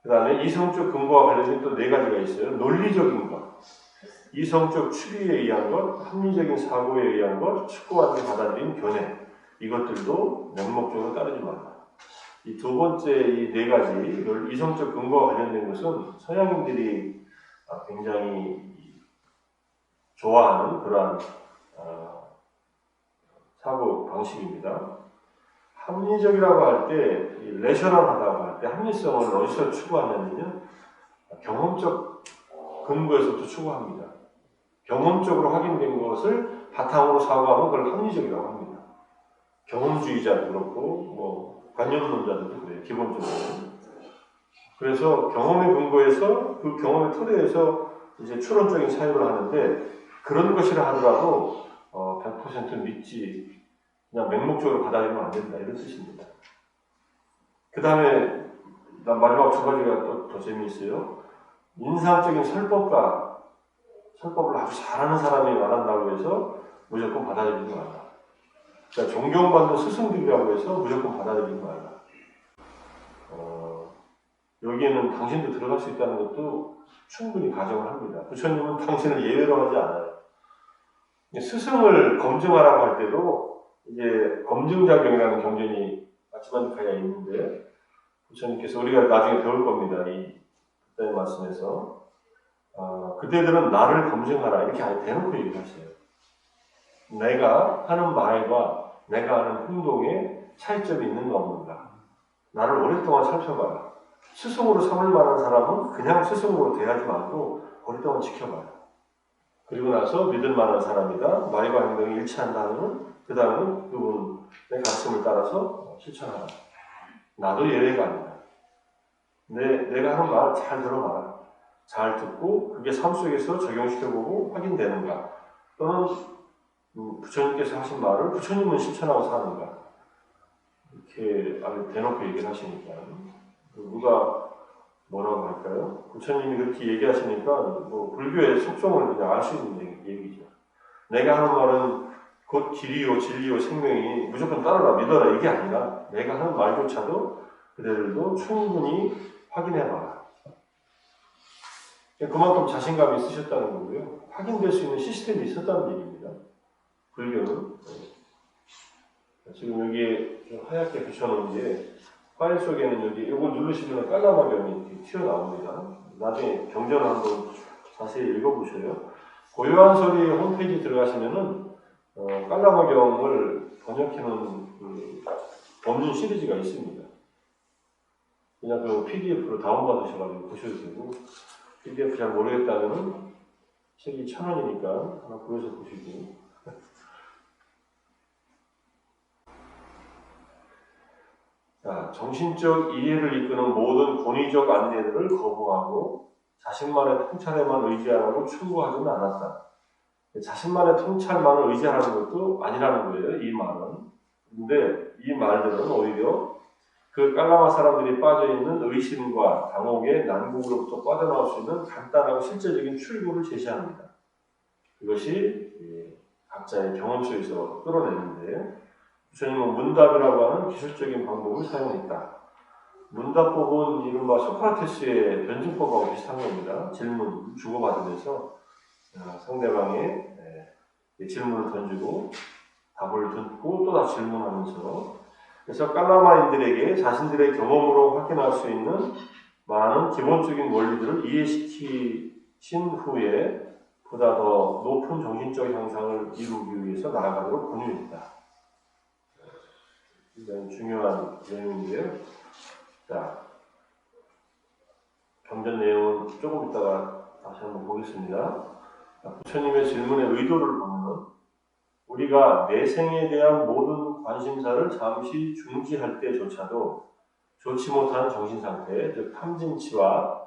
Speaker 1: 그 다음에 이성적 근거와 관련된 또 4가지가 있어요. 논리적인 것, 이성적 추리에 의한 것, 합리적인 사고에 의한 것, 축구와를 받아들인 견해, 이것들도 맹목적으로 따르지 말라. 이 두 번째 이 4가지 이성적 근거와 관련된 것은 서양인들이 굉장히 좋아하는 그러한 사고 방식입니다. 합리적이라고 할 때, 레셔널하다고 할 때 합리성을 어디서 추구하냐면요, 경험적 근거에서부터 추구합니다. 경험적으로 확인된 것을 바탕으로 사고하면 그걸 합리적이라고 합니다. 경험주의자도 그렇고, 관념론자들도 그래요, 기본적으로. 그래서 경험에 근거해서 그 경험의 토대에서 이제 추론적인 사유를 하는데 그런 것이라 하더라도 100% 믿지 그냥 맹목적으로 받아들이면 안 된다 이런 뜻입니다. 그 다음에 마지막 두 가지가 또 더 재미있어요. 인상적인 설법을 아주 잘하는 사람이 말한다고 해서 무조건 받아들이지 말라. 그러니까 존경받는 스승들이라고 해서 무조건 받아들이지 말라. 여기에는 당신도 들어갈 수 있다는 것도 충분히 가정을 합니다. 부처님은 당신을 예외로 하지 않아요. 스승을 검증하라고 할 때도 이제 검증작용이라는 경전이 마치만디카에 있는데 부처님께서 우리가 나중에 배울 겁니다. 그때 말씀에서 그대들은 나를 검증하라 이렇게 아예 대놓고 얘기하세요. 내가 하는 말과 내가 하는 행동에 차이점이 있는가 없는가 나를 오랫동안 살펴봐라. 스승으로 삼을 만한 사람은 그냥 스승으로 대하지 말고 오랫동안 지켜봐라. 그리고 나서 믿을 만한 사람이다. 말과 행동이 일치한다면 그 다음은 그분의 가르침을 따라서 실천하라. 나도 예외가 아니다. 내가 하는 말 잘 들어봐라. 잘 듣고 그게 삶 속에서 적용시켜보고 확인되는가. 또는 부처님께서 하신 말을 부처님은 실천하고 사는가. 이렇게 아주 대놓고 얘기를 하시니까 누가 뭐라고 할까요? 부처님이 그렇게 얘기하시니까 불교의 속성을 그냥 알 수 있는 얘기죠. 내가 하는 말은 곧 길이요 진리요 생명이 무조건 따르라 믿어라 이게 아니라 내가 하는 말조차도 그대들도 충분히 확인해봐라. 그만큼 자신감이 있으셨다는 거고요. 확인될 수 있는 시스템이 있었다는 얘기입니다. 불교는. 지금 여기에 하얗게 붙여놓은 게 파일 속에는 여기 이걸 누르시면 깔라마경이 튀어나옵니다. 나중에 경전을 한번 자세히 읽어보셔요. 고요한 소리 홈페이지 들어가시면은 깔라마경을 번역해놓은 법륜 시리즈가 있습니다. 그냥 그 PDF로 다운받으셔가지고 보셔도 되고 PDF 잘 모르겠다면은 책이 1,000원이니까 하나 구해서 보시고 자, 정신적 이해를 이끄는 모든 권위적 안내들을 거부하고 자신만의 통찰에만 의지하라고 충고하지는 않았다. 자신만의 통찰만을 의지하라는 것도 아니라는 거예요, 이 말은. 근데 이 말들은 오히려 그 깔라마 사람들이 빠져있는 의심과 당혹의 난국으로부터 빠져나올 수 있는 간단하고 실제적인 출구를 제시합니다. 이것이 각자의 경험 속에서 끌어내는데 부처님은 문답이라고 하는 기술적인 방법을 사용했다. 문답법은 이른바 소크라테스의 변증법하고 비슷한 겁니다. 질문 주고받으면서 상대방의 질문을 던지고 답을 듣고 또 다시 질문하면서 그래서 깔라마인들에게 자신들의 경험으로 확인할 수 있는 많은 기본적인 원리들을 이해시키신 후에 보다 더 높은 정신적 향상을 이루기 위해서 나아가도록 권유했다. 굉장히 중요한 내용인데요. 자, 경전 내용은 조금 이따가 다시 한번 보겠습니다. 부처님의 질문의 의도를 보면 우리가 내생에 대한 모든 관심사를 잠시 중지할 때조차도 좋지 못한 정신상태, 즉 탐진치와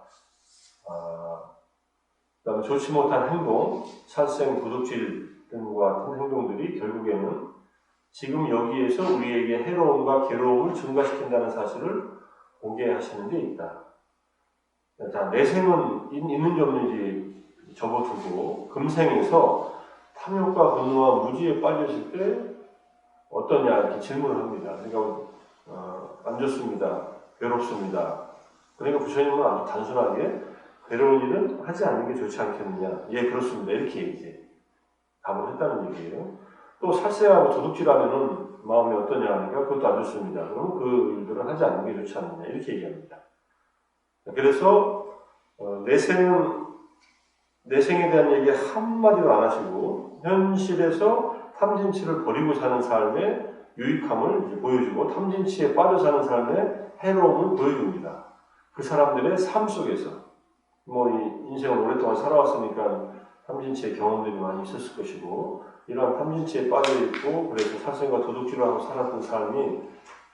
Speaker 1: 그다음에 좋지 못한 행동, 살생, 도둑질 등과 같은 행동들이 결국에는 지금 여기에서 우리에게 해로움과 괴로움을 증가시킨다는 사실을 보게 하시는 데 있다. 자, 내생은 있는지 없는지 접어두고 금생에서 탐욕과 분노와 무지에 빠졌을 때 어떠냐 이렇게 질문을 합니다. 그러니까 안 좋습니다. 괴롭습니다. 그러니까 부처님은 아주 단순하게 괴로운 일은 하지 않는 게 좋지 않겠느냐. 예, 그렇습니다. 이렇게 이제 답을 했다는 얘기예요. 또 살생하고 도둑질하면은 마음이 어떠냐 하니까 그것도 안 좋습니다. 그럼 그 일들은 하지 않는 게 좋지 않느냐 이렇게 얘기합니다. 그래서 내생에 대한 얘기 한마디도 안 하시고 현실에서 탐진치를 버리고 사는 삶의 유익함을 이제 보여주고 탐진치에 빠져 사는 삶의 해로움을 보여줍니다. 그 사람들의 삶 속에서 이 인생을 오랫동안 살아왔으니까 탐진치의 경험들이 많이 있었을 것이고 이러한 탐진치에 빠져있고 그래서 살생과 도둑질을 하고 살았던 삶이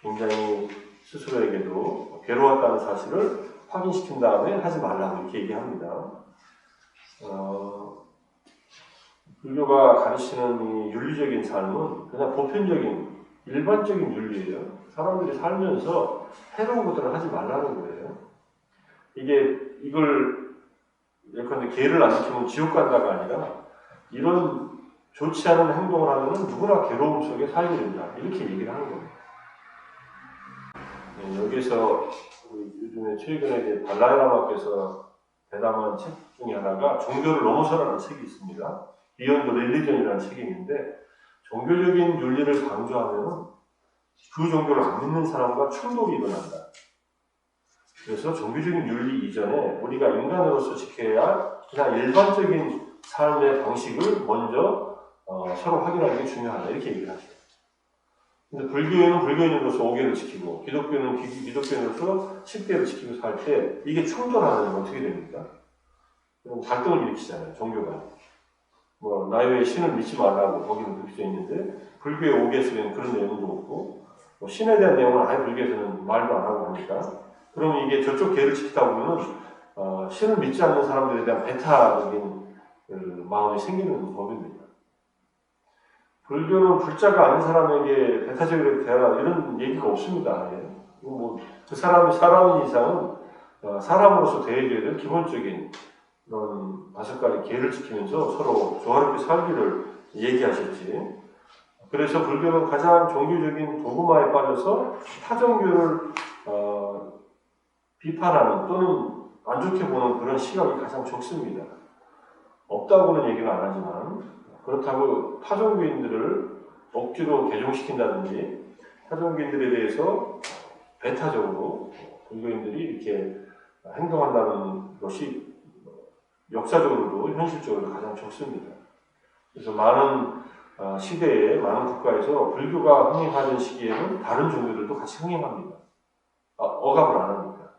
Speaker 1: 굉장히 스스로에게도 괴로웠다는 사실을 확인시킨 다음에 하지 말라고 이렇게 얘기합니다. 불교가 가르치는 이 윤리적인 삶은 그냥 보편적인 일반적인 윤리예요. 사람들이 살면서 해로운 것들을 하지 말라는 거예요. 이걸 예컨대 계를 안 지키면 지옥 간다가 아니라 이런 좋지 않은 행동을 하면 누구나 괴로움 속에 살게 된다. 이렇게 얘기를 하는 겁니다. 네, 여기서 요즘에 최근에 발라이라마께서 대담한 책 중에 하나가 종교를 넘어서라는 책이 있습니다. 비욘드 릴리전이라는 책이 있는데 종교적인 윤리를 강조하면 그 종교를 안 믿는 사람과 충돌이 일어난다. 그래서 종교적인 윤리 이전에 우리가 인간으로서 지켜야 할 그냥 일반적인 삶의 방식을 먼저 서로 확인하는 게 중요하다. 이렇게 얘기를 하죠. 근데 불교인은 불교인으로서 5계를 지키고 기독교는 기독교인으로서 10계를 지키고 살 때 이게 충돌하면 어떻게 됩니까? 그럼 갈등을 일으키잖아요. 종교가. 나 외에 신을 믿지 말라고 거기는 그렇게 되어 있는데 불교의 5계 속에는 그런 내용도 없고 신에 대한 내용은 아예 불교에서는 말도 안 하고 하니까 그러면 이게 저쪽 계를 지키다 보면은 신을 믿지 않는 사람들에 대한 배타적인 마음이 생기는 법입니다. 불교는 불자가 아닌 사람에게 배타적으로 대하라 이런 얘기가 없습니다. 그 사람이 사람인 이상은 사람으로서 대해줘야 될 기본적인 그런 5가지 계를 지키면서 서로 조화롭게 살기를 얘기하셨지. 그래서 불교는 가장 종교적인 도구마에 빠져서 타종교를 비판하는 또는 안 좋게 보는 그런 시각이 가장 적습니다. 없다고는 얘기는 안 하지만 그렇다고 타종교인들을 억지로 개종시킨다든지 타종교인들에 대해서 배타적으로 불교인들이 이렇게 행동한다는 것이 역사적으로도 현실적으로도 가장 적습니다. 그래서 많은 시대에 많은 국가에서 불교가 흥행하던 시기에는 다른 종교들도 같이 흥행합니다. 억압을 안 합니다.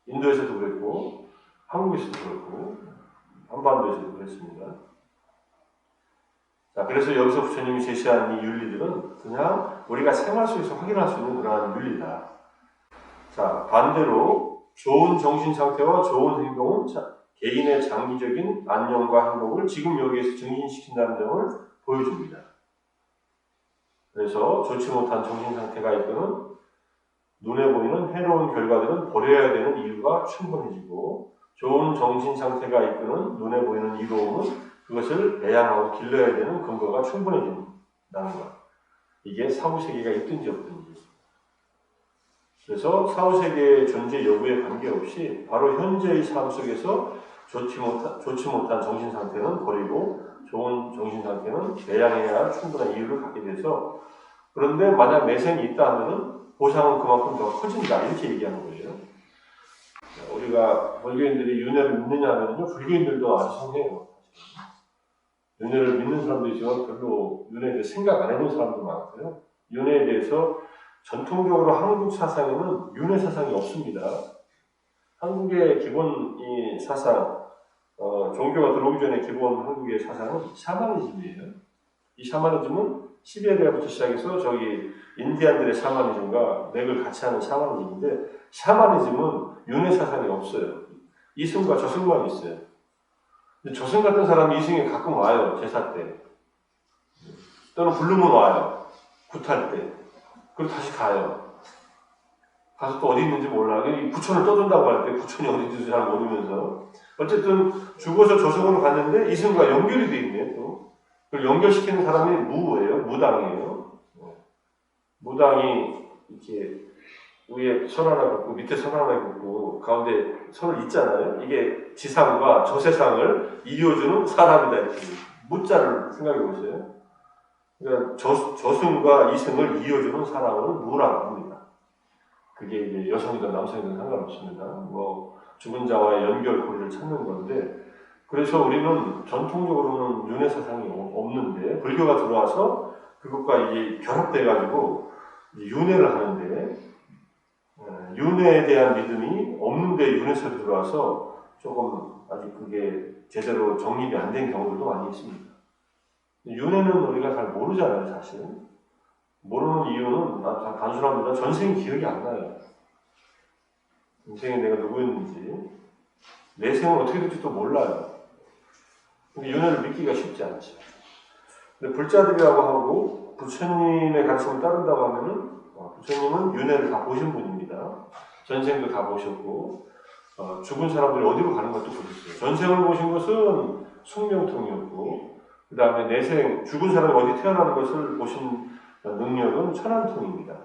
Speaker 1: 인도에서도 그랬고 한국에서도 그렇고 한반도에서도 그랬습니다. 자, 그래서 여기서 부처님이 제시한 이 윤리들은 그냥 우리가 생활 속에서 확인할 수 있는 그러한 윤리다. 자, 반대로 좋은 정신 상태와 좋은 행동은 개인의 장기적인 안녕과 행복을 지금 여기에서 증진시킨다는 점을 보여줍니다. 그래서 좋지 못한 정신 상태가 있거는 눈에 보이는 해로운 결과들은 버려야 되는 이유가 충분해지고 좋은 정신 상태가 있거는 눈에 보이는 이로움은 그것을 배양하고 길러야 되는 근거가 충분해진다는 것. 이게 사후세계가 있든지 없든지. 그래서 사후세계의 존재 여부에 관계없이 바로 현재의 삶 속에서 좋지 못한 정신 상태는 버리고 좋은 정신 상태는 배양해야 할 충분한 이유를 갖게 돼서 그런데 만약 매생이 있다 하면은 보상은 그만큼 더 커진다. 이렇게 얘기하는 거예요. 우리가 불교인들이 윤회를 믿느냐 하면요. 불교인들도 아주 성해요. 윤회를 믿는 사람도 있지만 별로 윤회에 대해 생각 안 해본 사람도 많고요. 윤회에 대해서 전통적으로 한국 사상에는 윤회 사상이 없습니다. 한국의 기본 이 사상, 종교가 들어오기 전에 기본 한국의 사상은 샤머니즘이에요. 이 샤머니즘은 시베리아부터 시작해서 저기 인디안들의 샤머니즘과 맥을 같이 하는 샤머니즘인데 샤머니즘은 윤회 사상이 없어요. 이승과 저승만 있어요. 근데 저승 같은 사람이 이승에 가끔 와요. 제사 때. 또는 부르면 와요. 굿할 때. 그리고 다시 가요. 가서 또 어디 있는지 몰라. 부천을 떠든다고 할 때 부천이 어딘지 잘 모르면서 어쨌든 죽어서 저승으로 갔는데 이승과 연결이 돼 있네요. 또. 그걸 연결시키는 사람이 무예요. 무당이에요. 무당이 이렇게 위에 선 하나 긋고 밑에 선 하나 긋고 가운데 선을 잇잖아요. 이게 지상과 저세상을 이어주는 사람이다. 이렇게 무자를 생각해 보세요. 그러니까 저승과 이승을 이어주는 사람은 무라고 합니다. 그게 이제 여성이든 남성이든 상관없습니다. 죽은 자와의 연결고리를 찾는 건데, 그래서 우리는 전통적으로는 윤회 사상이 없는데, 불교가 들어와서 그것과 이제 결합돼가지고 윤회를 하는데, 윤회에 대한 믿음이 없는데 윤회설이 들어와서 조금 아직 그게 제대로 정립이 안 된 경우들도 많이 있습니다. 윤회는 우리가 잘 모르잖아요, 사실. 모르는 이유는 단순합니다. 전생이 기억이 안 나요. 인생에 내가 누구였는지, 내 생을 어떻게 될지도 몰라요. 근데 윤회를 믿기가 쉽지 않죠. 근데 불자들이라고 하고 부처님의 가르침을 따른다고 하면은 부처님은 윤회를 다 보신 분입니다. 전생도 다 보셨고 죽은 사람들이 어디로 가는 것도 보셨어요. 전생을 보신 것은 숙명통이었고 그 다음에 내생 죽은 사람이 어디 태어나는 것을 보신 능력은 천안통입니다.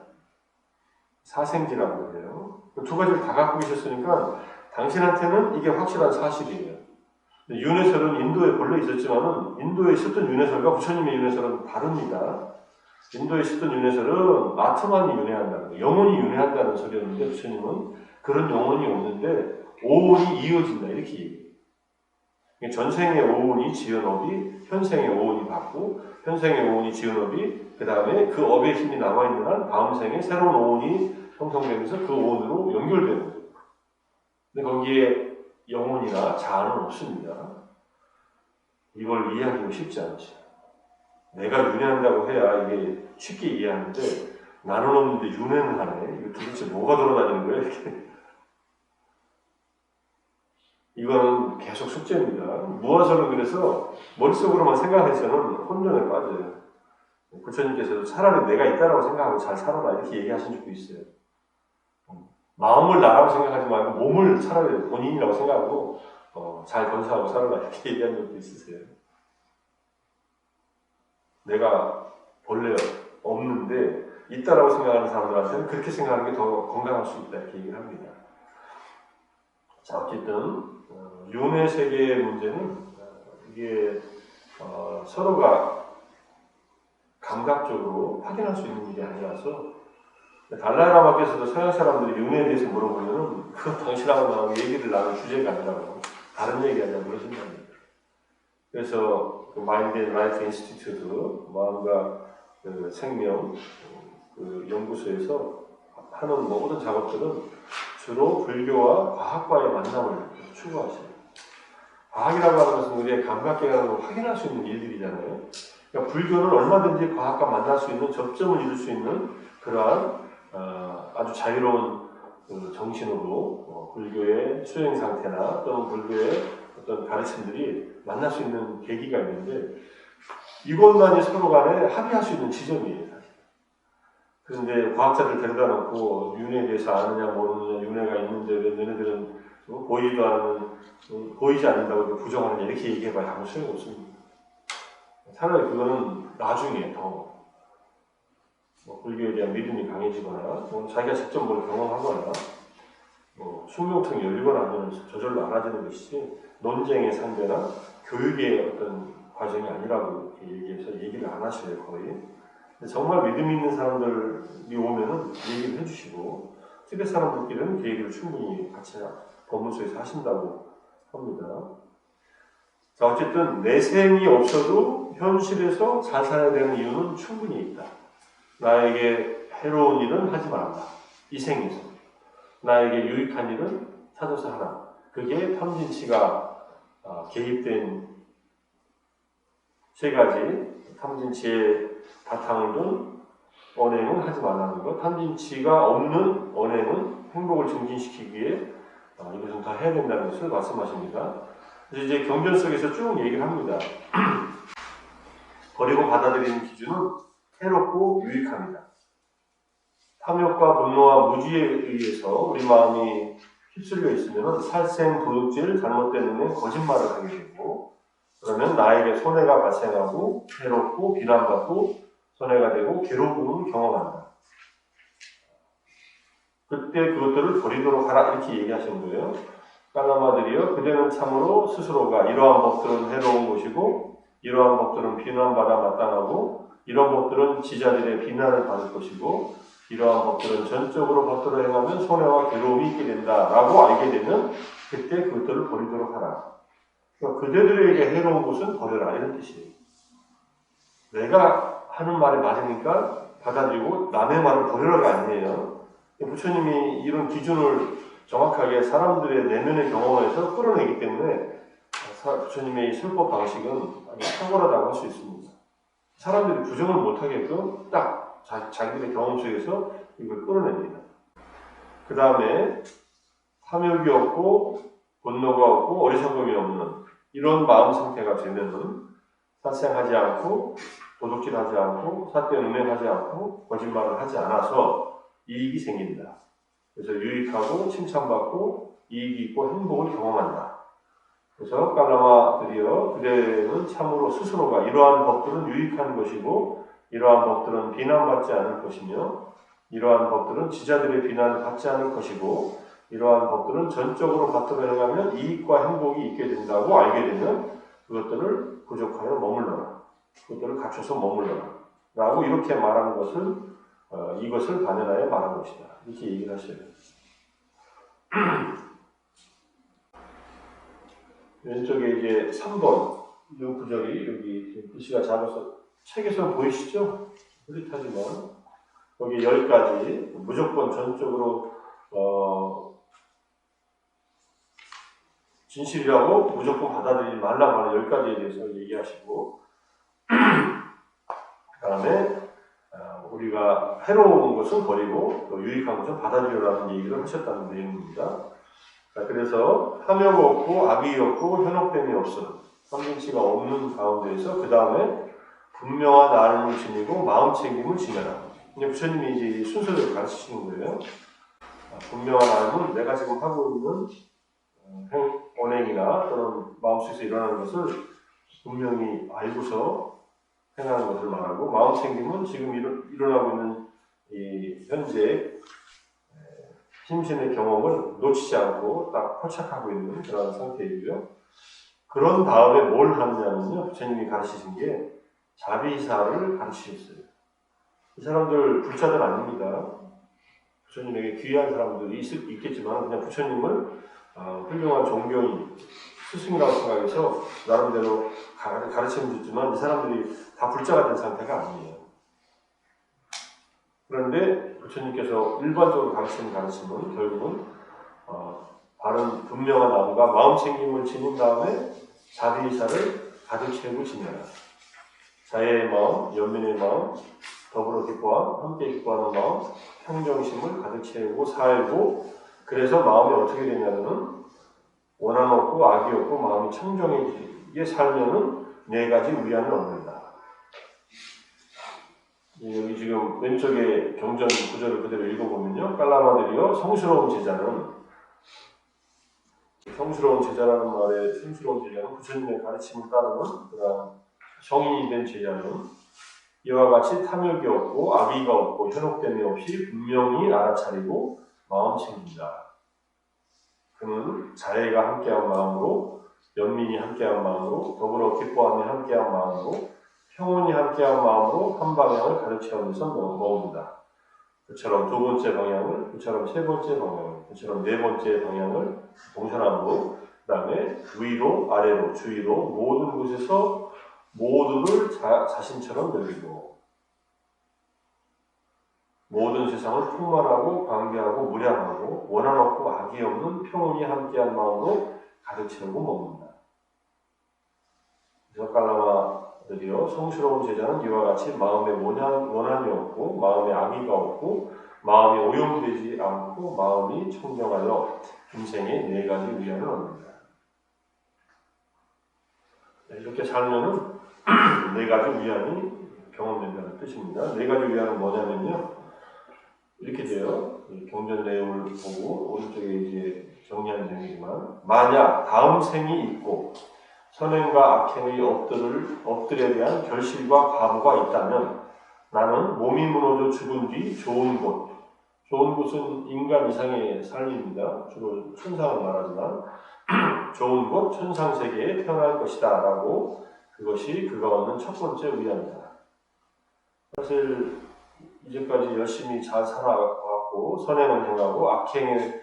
Speaker 1: 사생지라고 해요. 두 가지를 다 갖고 계셨으니까 당신한테는 이게 확실한 사실이에요. 윤회설은 인도에 본래 있었지만은 인도에 있었던 윤회설과 부처님의 윤회설은 다릅니다. 인도에 있었던 윤회설은 아트만이 윤회한다는 거예요. 영혼이 윤회한다는 소리였는데 부처님은 그런 영혼이 없는데 오온이 이어진다 이렇게 얘기해요. 전생의 오온이 지은 업이 현생의 오온이 받고 현생의 오온이 지은 업이 그 다음에 그 업의 힘이 남아있는 한 다음 생에 새로운 오온이 형성되면서 그 오온으로 연결되는 거예요. 근데 거기에 영혼이나 자아는 없습니다. 이걸 이해하기가 쉽지 않죠. 내가 윤회한다고 해야 이게 쉽게 이해하는데 나는 없는데 윤회는 하네. 이거 도대체 뭐가 돌아다니는 거야? 이렇게. 이거는 계속 숙제입니다. 무화설은 그래서 머릿속으로만 생각해서는 혼돈에 빠져요. 부처님께서도 차라리 내가 있다라고 생각하고 잘 살아라 이렇게 얘기하신 적도 있어요. 마음을 나라고 생각하지 말고 몸을 차라리 본인이라고 생각하고 잘 건사하고 살아라 이렇게 얘기한 적도 있으세요. 내가 본래 없는데 있다라고 생각하는 사람들한테는 그렇게 생각하는 게 더 건강할 수 있다 이렇게 얘기를 합니다. 자 어쨌든 윤회 세계의 문제는 이게 서로가 감각적으로 확인할 수 있는 일이 아니라서 달라이라마께서도 서양 사람들이 윤회에 대해서 물어보면은 그거 당신하고 얘기를 나눌 주제가 아니라고 다른 얘기하자고 그러신답니다. 그래서 그 마인드 앤 라이프 인스티튜트 마음과 그 생명 그 연구소에서 하는 모든 작업들은 주로 불교와 과학과의 만남을 추구하셔요. 과학이라고 하는 것은 우리의 감각계각으로 확인할 수 있는 일들이잖아요. 그러니까 불교는 얼마든지 과학과 만날 수 있는 접점을 이룰 수 있는 그러한 아주 자유로운 그 정신으로 불교의 수행 상태나 또는 불교의 어떤 가르침들이 만날 수 있는 계기가 있는데 이것만이 서로 간에 합의할 수 있는 지점이에요. 사실. 그런데 과학자들 데려다 놓고 윤회에 대해서 아느냐 모르느냐 윤회가 있는데 왜 너네들은 보이지도 않는 보이지 않는다고 부정하느냐 이렇게 얘기해봐야 아무 소용이 없습니다. 차라리 그거는 나중에 더 불교에 대한 믿음이 강해지거나 자기가 직접 뭘 경험하거나 숙명통이 열리거나 하면 저절로 알아지는 것이지 논쟁의 상대나 교육의 어떤 과정이 아니라고 이렇게 얘기해서 얘기를 안 하셔요 거의. 정말 믿음 있는 사람들이 오면은 얘기를 해주시고 티벳 사람들끼리는 그 얘기를 충분히 같이 법문소에서 하신다고 합니다. 자 어쨌든 내생이 없어도 현실에서 잘 살아야 되는 이유는 충분히 있다. 나에게 해로운 일은 하지 말라. 이 생에서. 나에게 유익한 일은 찾아서 하라. 그게 탐진치가 개입된 세 가지 탐진치의 바탕을 둔 언행은 하지 말라는 것. 탐진치가 없는 언행은 행복을 증진시키기 위해 이것은 다 해야 된다는 것을 말씀하십니다. 이제 경전 속에서 쭉 얘기를 합니다. 버리고 받아들이는 기준은 해롭고 유익합니다. 탐욕과 분노와 무지에 의해서 우리 마음이 휩쓸려 있으면 살생, 도둑질, 잘못된 눈에 거짓말을 하게 되고 그러면 나에게 손해가 발생하고 해롭고 비난받고 손해가 되고 괴로움을 경험한다. 그때 그것들을 버리도록 하라 이렇게 얘기하신 거예요. 깔라마들이여 그대는 참으로 스스로가 이러한 법들은 해로운 것이고 이러한 법들은 비난받아 마땅하고 이러한 법들은 지자들의 비난을 받을 것이고 이러한 법들은 전적으로 법들을 행하면 손해와 괴로움이 있게 된다라고 알게 되면 그때 그것들을 버리도록 하라. 그러니까 그대들에게 해로운 것은 버려라 이런 뜻이에요. 내가 하는 말이 맞으니까 받아들이고 남의 말을 버리라가 아니에요. 부처님이 이런 기준을 정확하게 사람들의 내면의 경험에서 끌어내기 때문에 부처님의 이 설법 방식은 아주 탁월하다고 할 수 있습니다. 사람들이 부정을 못하게끔 딱 자기들의 경험 속에서 이걸 끌어냅니다. 그 다음에 탐욕이 없고 분노가 없고 어리석음이 없는 이런 마음 상태가 되면은 살생하지 않고 도둑질하지 않고 삿된 음행하지 않고 거짓말을 하지 않아서 이익이 생긴다. 그래서 유익하고 칭찬받고 이익이 있고 행복을 경험한다. 그래서 깔라마들이여 그대는 참으로 스스로가 이러한 법들은 유익한 것이고 이러한 법들은 비난받지 않을 것이며 이러한 법들은 지자들의 비난을 받지 않을 것이고 이러한 법들은 전적으로 받들어 행하면 이익과 행복이 있게 된다고 알게 되면 그것들을 부족하여 머물러라. 그것들을 갖춰서 머물러라. 라고 이렇게 말한 것을 이것을 반연하여 말한 것이다. 이렇게 얘기를 하셔요. 왼쪽에 이제 3번 이 구절이 여기 글씨가 작아서 책에서 보이시죠? 흐릿하지만 거기 10가지 무조건 전적으로 진실이라고 무조건 받아들이지 말라고 하는 10가지에 대해서 얘기하시고 그 다음에 우리가 해로운 것은 버리고 또 유익한 것은 받아들여라는 얘기를 하셨다는 내용입니다. 그래서 탐욕 없고 악의 없고 현혹됨이 없음 선진치가 없는 가운데에서 그 다음에 분명한 알을 지니고 마음 챙김을 지내라. 부처님이 이제 순서대로 가르치시는 거예요. 분명한 알은 내가 지금 하고 있는 언행이나 또는 마음속에서 일어나는 것을 분명히 알고서 행하는 것을 말하고 마음 챙김은 지금 일어나고 있는 이 현재 심신의 경험을 놓치지 않고 딱 포착하고 있는 그런 상태이고요. 그런 다음에 뭘 하느냐면요. 부처님이 가르치신 게 자비사를 가르치셨어요. 이 사람들 불자들 아닙니다. 부처님에게 귀한 사람들이 있겠지만 그냥 부처님을 훌륭한 종교인, 스승이라고 생각해서 나름대로 가르침을 줬지만 이 사람들이 다 불자가 된 상태가 아니에요. 그런데 부처님께서 일반적으로 가르치는 가르침은 결국은 바른 분명한 마음과 마음 챙김을 지닌 다음에 자비의사를 가득 채우고 지내라. 자애의 마음, 연민의 마음, 더불어 기뻐함, 함께 기뻐하는 마음, 평정심을 가득 채우고 살고 그래서 마음이 어떻게 되냐면은 원한 없고 악이 없고 마음이 청정해지게 살면은 4가지 위안을 얻는다. 여기 지금 왼쪽에 경전 구절을 그대로 읽어보면요. 깔라마들이여 성스러운 제자는 성스러운 제자는 부처님의 가르침을 따르는 그런 성인이 된 제자는 이와 같이 탐욕이 없고 악의가 없고 현혹됨이 없이 분명히 알아차리고 마음 챙긴다. 그는 자애가 함께한 마음으로 연민이 함께한 마음으로 더불어 기뻐함이 함께한 마음으로 평온이 함께한 마음으로 한 방향을 가르치면서 모은다. 그처럼 2번째 방향을, 그처럼 3번째 방향을, 그처럼 4번째 방향을 동서남북, 그 다음에 위로, 아래로, 주위로 모든 곳에서 모두를 자신처럼 여기고 모든 세상을 풍만하고 관계하고 무량하고 원한 없고 악이 없는 평온이 함께한 마음으로 가득 채우고 먹는다. 그래서 깔라마들이여 성스러운 제자는 이와 같이 마음에 원한이 없고 마음에 악의가 없고 마음이 오염되지 않고 마음이 청정하여 인생의 4가지 위안을 얻는다. 이렇게 살면은 4가지 위안이 경험된다는 뜻입니다. 4가지 위안은 뭐냐면요. 이렇게 돼요. 경전 내용을 보고 오른쪽에 이제 정리한 내용이지만 만약 다음 생이 있고 선행과 악행의 업들에 대한 결실과 과보가 있다면 나는 몸이 무너져 죽은 뒤 좋은 곳은 인간 이상의 삶입니다. 주로 천상을 말하지만 좋은 곳 천상세계에 태어날 것이다 라고 그것이 그가 얻는 첫 번째 위안이다. 사실 이제까지 열심히 잘 살아왔고 선행을 행하고 악행을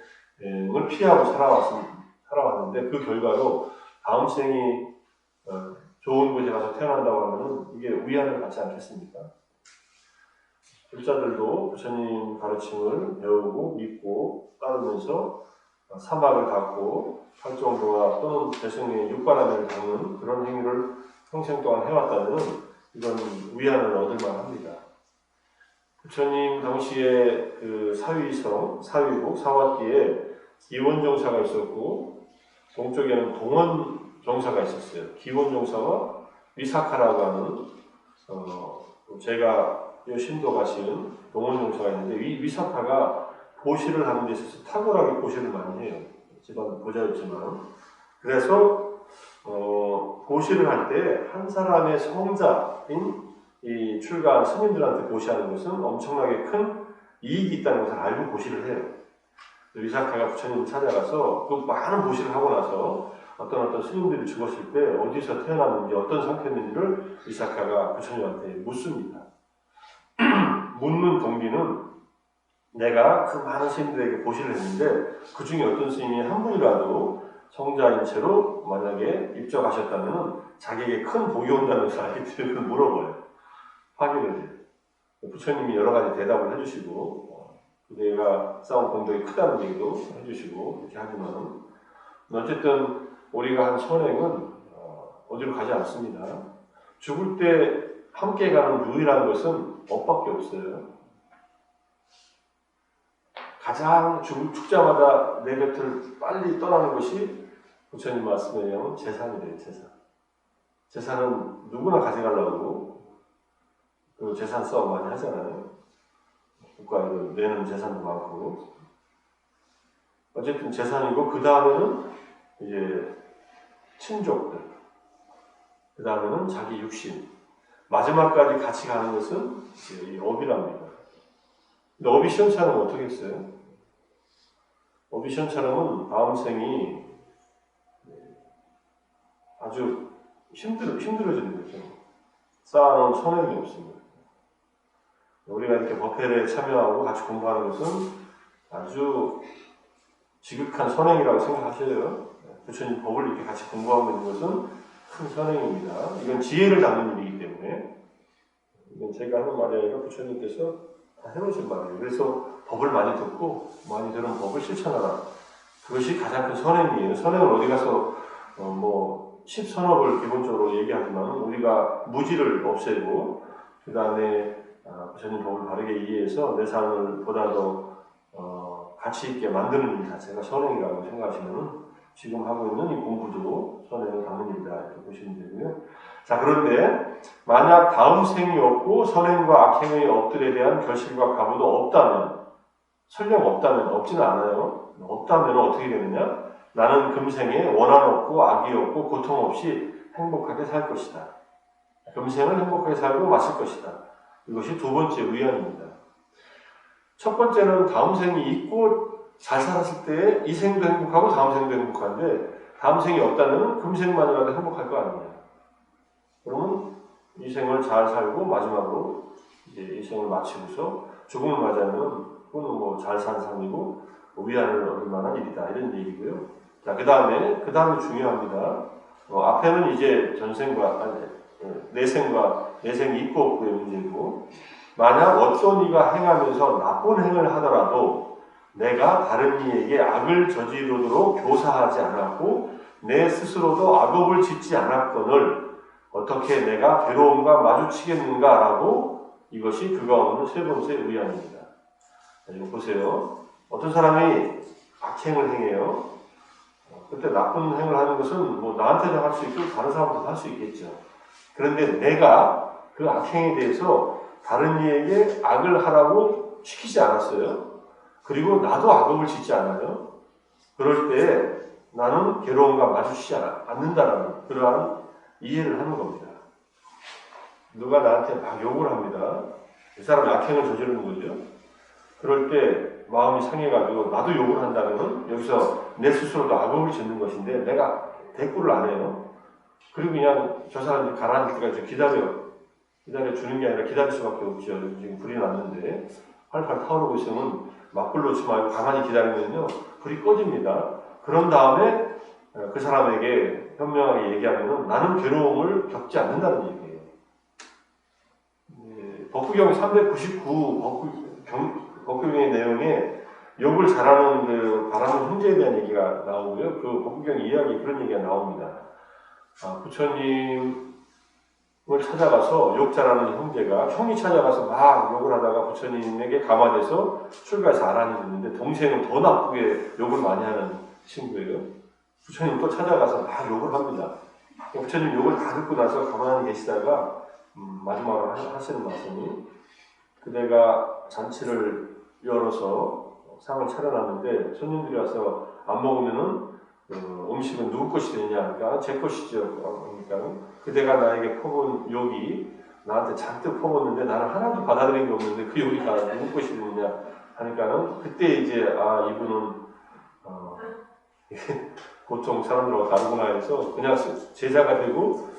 Speaker 1: 피하고 살아왔는데 그 결과로 다음 생이 좋은 곳에 가서 태어난다고 하면 이게 위안을 받지 않겠습니까? 불자들도 부처님 가르침을 배우고 믿고 따르면서 사막을 닦고 활정도와 또는 대승의 육바라밀을 닦는 그런 행위를 평생 동안 해왔다면 이건 위안을 얻을 만합니다. 부처님 당시에 그 사위국, 사화띠에 기원종사가 있었고 동쪽에는 동원종사가 있었어요. 기원종사와 위사카라고 하는 제가 이 신도가 지은 동원종사가 있는데 위사카가 보시를 하는 데 있어서 탁월하게 보시를 많이 해요. 집안 보자였지만 그래서 보시를 할 때 한 사람의 성자인 이 출가한 스님들한테 보시하는 것은 엄청나게 큰 이익이 있다는 것을 알고 보시를 해요. 위사카가 부처님을 찾아가서 그 많은 보시를 하고 나서 어떤 스님들이 죽었을 때 어디서 태어났는지 어떤 상태였는지를 위사카가 부처님한테 묻습니다. 묻는 동기는 내가 그 많은 스님들에게 보시를 했는데 그 중에 어떤 스님이 한 분이라도 성자인 채로 만약에 입적하셨다면 자기에게 큰 복이 온다는 것을 알기 때문에 물어봐요. 확인을 해요. 부처님이 여러 가지 대답을 해주시고 내가 쌓은 공덕이 크다는 얘기도 해주시고 이렇게 하지만 어쨌든 우리가 한 선행은 어디로 가지 않습니다. 죽을 때 함께 가는 유일한 것은 법밖에 없어요. 가장 죽자마자 내 곁을 빨리 떠나는 것이 부처님 말씀에 의하면 재산이래요. 재산은 누구나 가져가려고 그 재산 싸움 많이 하잖아요. 국가에도 내는 재산도 많고 어쨌든 재산이고 그 다음에는 이제 친족들, 그 다음에는 자기 육신, 마지막까지 같이 가는 것은 이제 이 업이랍니다. 근데 업이 시원찮으면 어떻게 했어요? 업이 시원찮으면 다음 생이 아주 힘들어지는 거죠. 쌓아놓은 선행이 없습니다. 우리가 이렇게 법회에 참여하고 같이 공부하는 것은 아주 지극한 선행이라고 생각하셔요. 부처님 법을 이렇게 같이 공부하고 있는 것은 큰 선행입니다. 이건 지혜를 담는 일이기 때문에 이건 제가 하는 말이 아니라 부처님께서 다 해놓으신 말이에요. 그래서 법을 많이 듣고 많이 들은 법을 실천하라. 그것이 가장 큰 선행이에요. 선행을 어디 가서 십선업을 기본적으로 얘기하지만 우리가 무지를 없애고 그 다음에 부처님 법을 바르게 이해해서 내 삶을 보다 더 가치 있게 만드는 일 자체가 선행이라고 생각하시면 지금 하고 있는 이 공부도 선행을 담는 일이다 이렇게 보시면 되고요. 자, 그런데 만약 다음 생이 없고 선행과 악행의 업들에 대한 결실과 가부도 없다면, 설령 없다면, 없지는 않아요. 없다면 어떻게 되느냐? 나는 금생에 원한 없고 악이 없고 고통 없이 행복하게 살 것이다. 금생을 행복하게 살고 마칠 것이다. 이것이 두 번째 의안입니다. 첫 번째는 다음 생이 있고 잘 살았을 때 이 생도 행복하고 다음 생도 행복한데 다음 생이 없다면 금생만이라도 행복할 거 아니냐. 그러면 이 생을 잘 살고 마지막으로 이제 이 생을 마치고서 죽음을 맞이하면 그건 잘 산 삶이고 위안을 얻을 만한 일이다 이런 얘기고요. 자, 그 다음에 중요합니다. 앞에는 이제 내생이 있고 없고의 문제고 만약 어떤 이가 행하면서 나쁜 행을 하더라도 내가 다른 이에게 악을 저지르도록 교사하지 않았고 내 스스로도 악업을 짓지 않았거늘 어떻게 내가 괴로움과 마주치겠는가라고 이것이 그가 없는 세 번째 의안입니다. 이거 보세요. 어떤 사람이 악행을 행해요. 그때 나쁜 행을 하는 것은 나한테도 할 수 있고 다른 사람한테도 할 수 있겠죠. 그런데 내가 그 악행에 대해서 다른 이에게 악을 하라고 시키지 않았어요. 그리고 나도 악업을 짓지 않아요. 그럴 때 나는 괴로움과 마주치지 않는다라는 그러한 이해를 하는 겁니다. 누가 나한테 막 욕을 합니다. 그 사람이 악행을 저지르는 거죠. 그럴 때 마음이 상해가지고 나도 욕을 한다면 여기서 내 스스로도 악업을 짓는 것인데 내가 대꾸를 안 해요. 그리고 그냥 저 사람이 가라앉을 때까지 기다려주는 게 아니라 기다릴 수밖에 없죠. 지금 불이 났는데 활활 타오르고 있으면 맞불 놓지 말고 가만히 기다리면요 불이 꺼집니다. 그런 다음에 그 사람에게 현명하게 얘기하면 나는 괴로움을 겪지 않는다는 얘기예요. 법구경 399 법구경의 내용에 욕을 잘하는 바라는 형제에 대한 얘기가 나오고요. 그 법구경 이야기 그런 얘기가 나옵니다. 부처님 찾아가서 욕자라는 형제가 형이 찾아가서 막 욕을 하다가 부처님에게 감화돼서 출가해서 아란이 됐는데 동생은 더 나쁘게 욕을 많이 하는 친구예요. 부처님 또 찾아가서 막 욕을 합니다. 부처님 욕을 다 듣고 나서 가만히 계시다가 마지막으로 하시는 말씀이 그대가 잔치를 열어서 상을 차려놨는데 손님들이 와서 안 먹으면은 음식은 누구 것이 되냐? 그러니까 제 것이죠. 그러니까 그대가 나에게 퍼본 욕이 나한테 잔뜩 퍼붓는데 나는 하나도 받아들인 게 없는데 그 욕이 다 누구 것이 되느냐 하니까는 그때 이제 이분은 보통 사람들하고 다르구나 해서 그냥 제자가 되고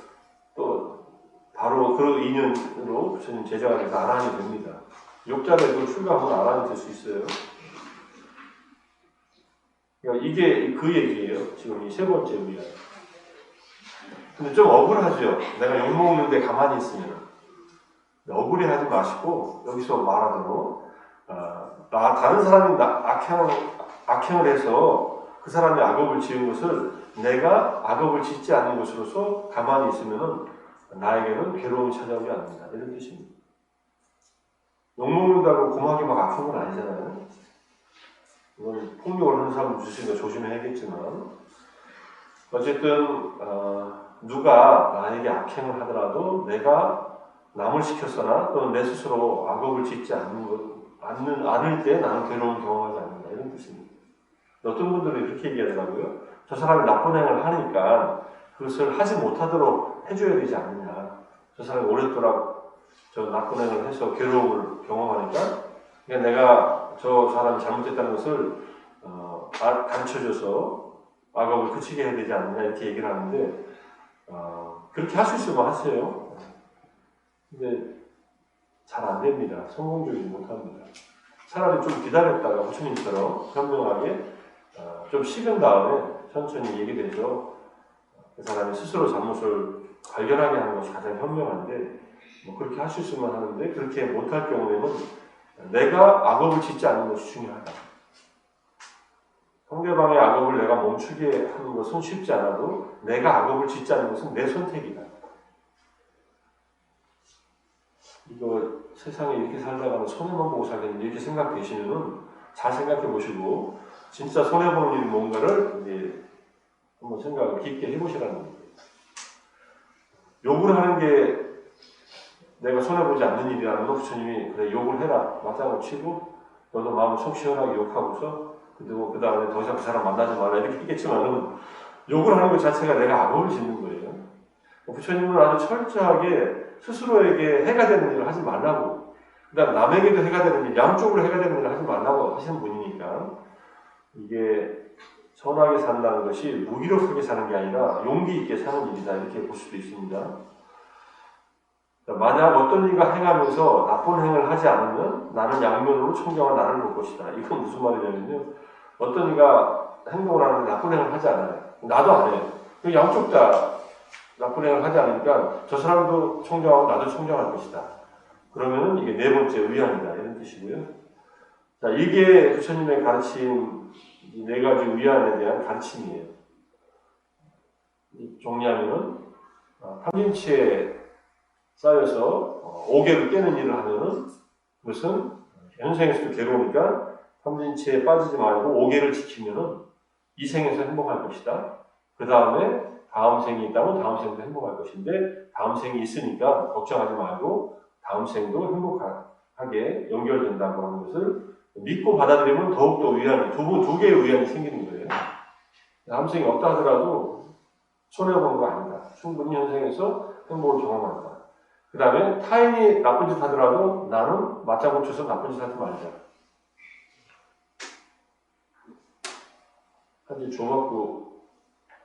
Speaker 1: 또 바로 그 인연으로 부처님 제자가 돼서 아란이 됩니다. 욕자라도 출가하면 아란이 될 수 있어요. 그러니까 이게 그 얘기예요. 지금 이 세 번째 위안. 근데 좀 억울하죠. 내가 욕 먹는데 가만히 있으면 억울해하지 마시고 여기서 말하도록 다른 사람이 악행을 해서 그 사람이 악업을 지은 것을 내가 악업을 짓지 않는 것으로서 가만히 있으면 나에게는 괴로움이 찾아오지 않는다. 이런 뜻입니다. 욕 먹는다고 고막이 막 아픈 건 아니잖아요. 이건 폭력을 하는 사람 주시니까 조심해야겠지만 어쨌든 누가 나에게 악행을 하더라도 내가 남을 시켰거나 또는 내 스스로 악업을 짓지 않을 때 나는 괴로움을 경험하지 않는다. 이런 뜻입니다. 어떤 분들은 이렇게 얘기하더라고요. 저 사람이 나쁜 행을 하니까 그것을 하지 못하도록 해줘야 되지 않느냐. 저 사람이 오랫도록 저 나쁜 행을 해서 괴로움을 경험하니까 그러니까 내가 저 사람이 잘못했다는 것을 가르쳐줘서 악업을 그치게 해야 되지 않느냐 이렇게 얘기를 하는데 그렇게 할 수 있으면 하세요. 근데 잘 안 됩니다. 성공적이지 못합니다. 차라리 좀 기다렸다가 부처님처럼 현명하게 좀 식은 다음에 천천히 얘기되죠. 그 사람이 스스로 잘못을 발견하게 하는 것이 가장 현명한데 그렇게 할 수 있으면 하는데 그렇게 못할 경우에는 내가 악업을 짓지 않는 것이 중요하다. 상대방의 악업을 내가 멈추게 하는 것은 쉽지 않아도 내가 악업을 짓지 않는 것은 내 선택이다. 이거 세상에 이렇게 살다가는 손해만 보고 살겠는데 이렇게 생각되시면은 잘 생각해 보시고 진짜 손해보는 일이 뭔가를 이제 한번 생각을 깊게 해보시라는 거예요. 욕을 하는 게 내가 손해보지 않는 일이라는 거 부처님이 그래 욕을 해라 맞다고 치고 너도 마음을 속 시원하게 욕하고서 그리고 그 다음에 더 이상 그 사람 만나지 말라 이렇게 했겠지만은 욕을 하는 것 자체가 내가 악업을 짓는 거예요. 부처님은 아주 철저하게 스스로에게 해가 되는 일을 하지 말라고 그 다음 남에게도 해가 되는 일 양쪽으로 해가 되는 일을 하지 말라고 하시는 분이니까 이게 선하게 산다는 것이 무기력하게 사는 게 아니라 용기 있게 사는 일이다 이렇게 볼 수도 있습니다. 만약 어떤 이가 행하면서 나쁜 행을 하지 않으면 나는 양면으로 청정한 나를 볼 것이다. 이건 무슨 말이냐면요. 어떤 이가 행동을 하는데 나쁜 행을 하지 않아요. 나도 안 해요. 양쪽 다 나쁜 행을 하지 않으니까 저 사람도 청정하고 나도 청정할 것이다. 그러면은 이게 네 번째 위안이다. 이런 뜻이고요. 자, 이게 부처님의 가르침 이 네 가지 위안에 대한 가르침이에요. 정리하면은 탐진치에 쌓여서 오개를 깨는 일을 하면은 그것은 현생에서도 괴로우니까 탐진치에 빠지지 말고 오개를 지키면은 이 생에서 행복할 것이다. 그 다음에 다음 생이 있다면 다음 생도 행복할 것인데 다음 생이 있으니까 걱정하지 말고 다음 생도 행복하게 연결된다고 하는 것을 믿고 받아들이면 더욱더 위안이 두 개의 위안이 생기는 거예요. 다음 생이 없다 하더라도 손해보는 거 아니다. 충분히 현생에서 행복을 경험한다. 그 다음에 타인이 나쁜 짓 하더라도 나는 맞장구 쳐서 나쁜 짓 하지 말자. 한지 줘갖고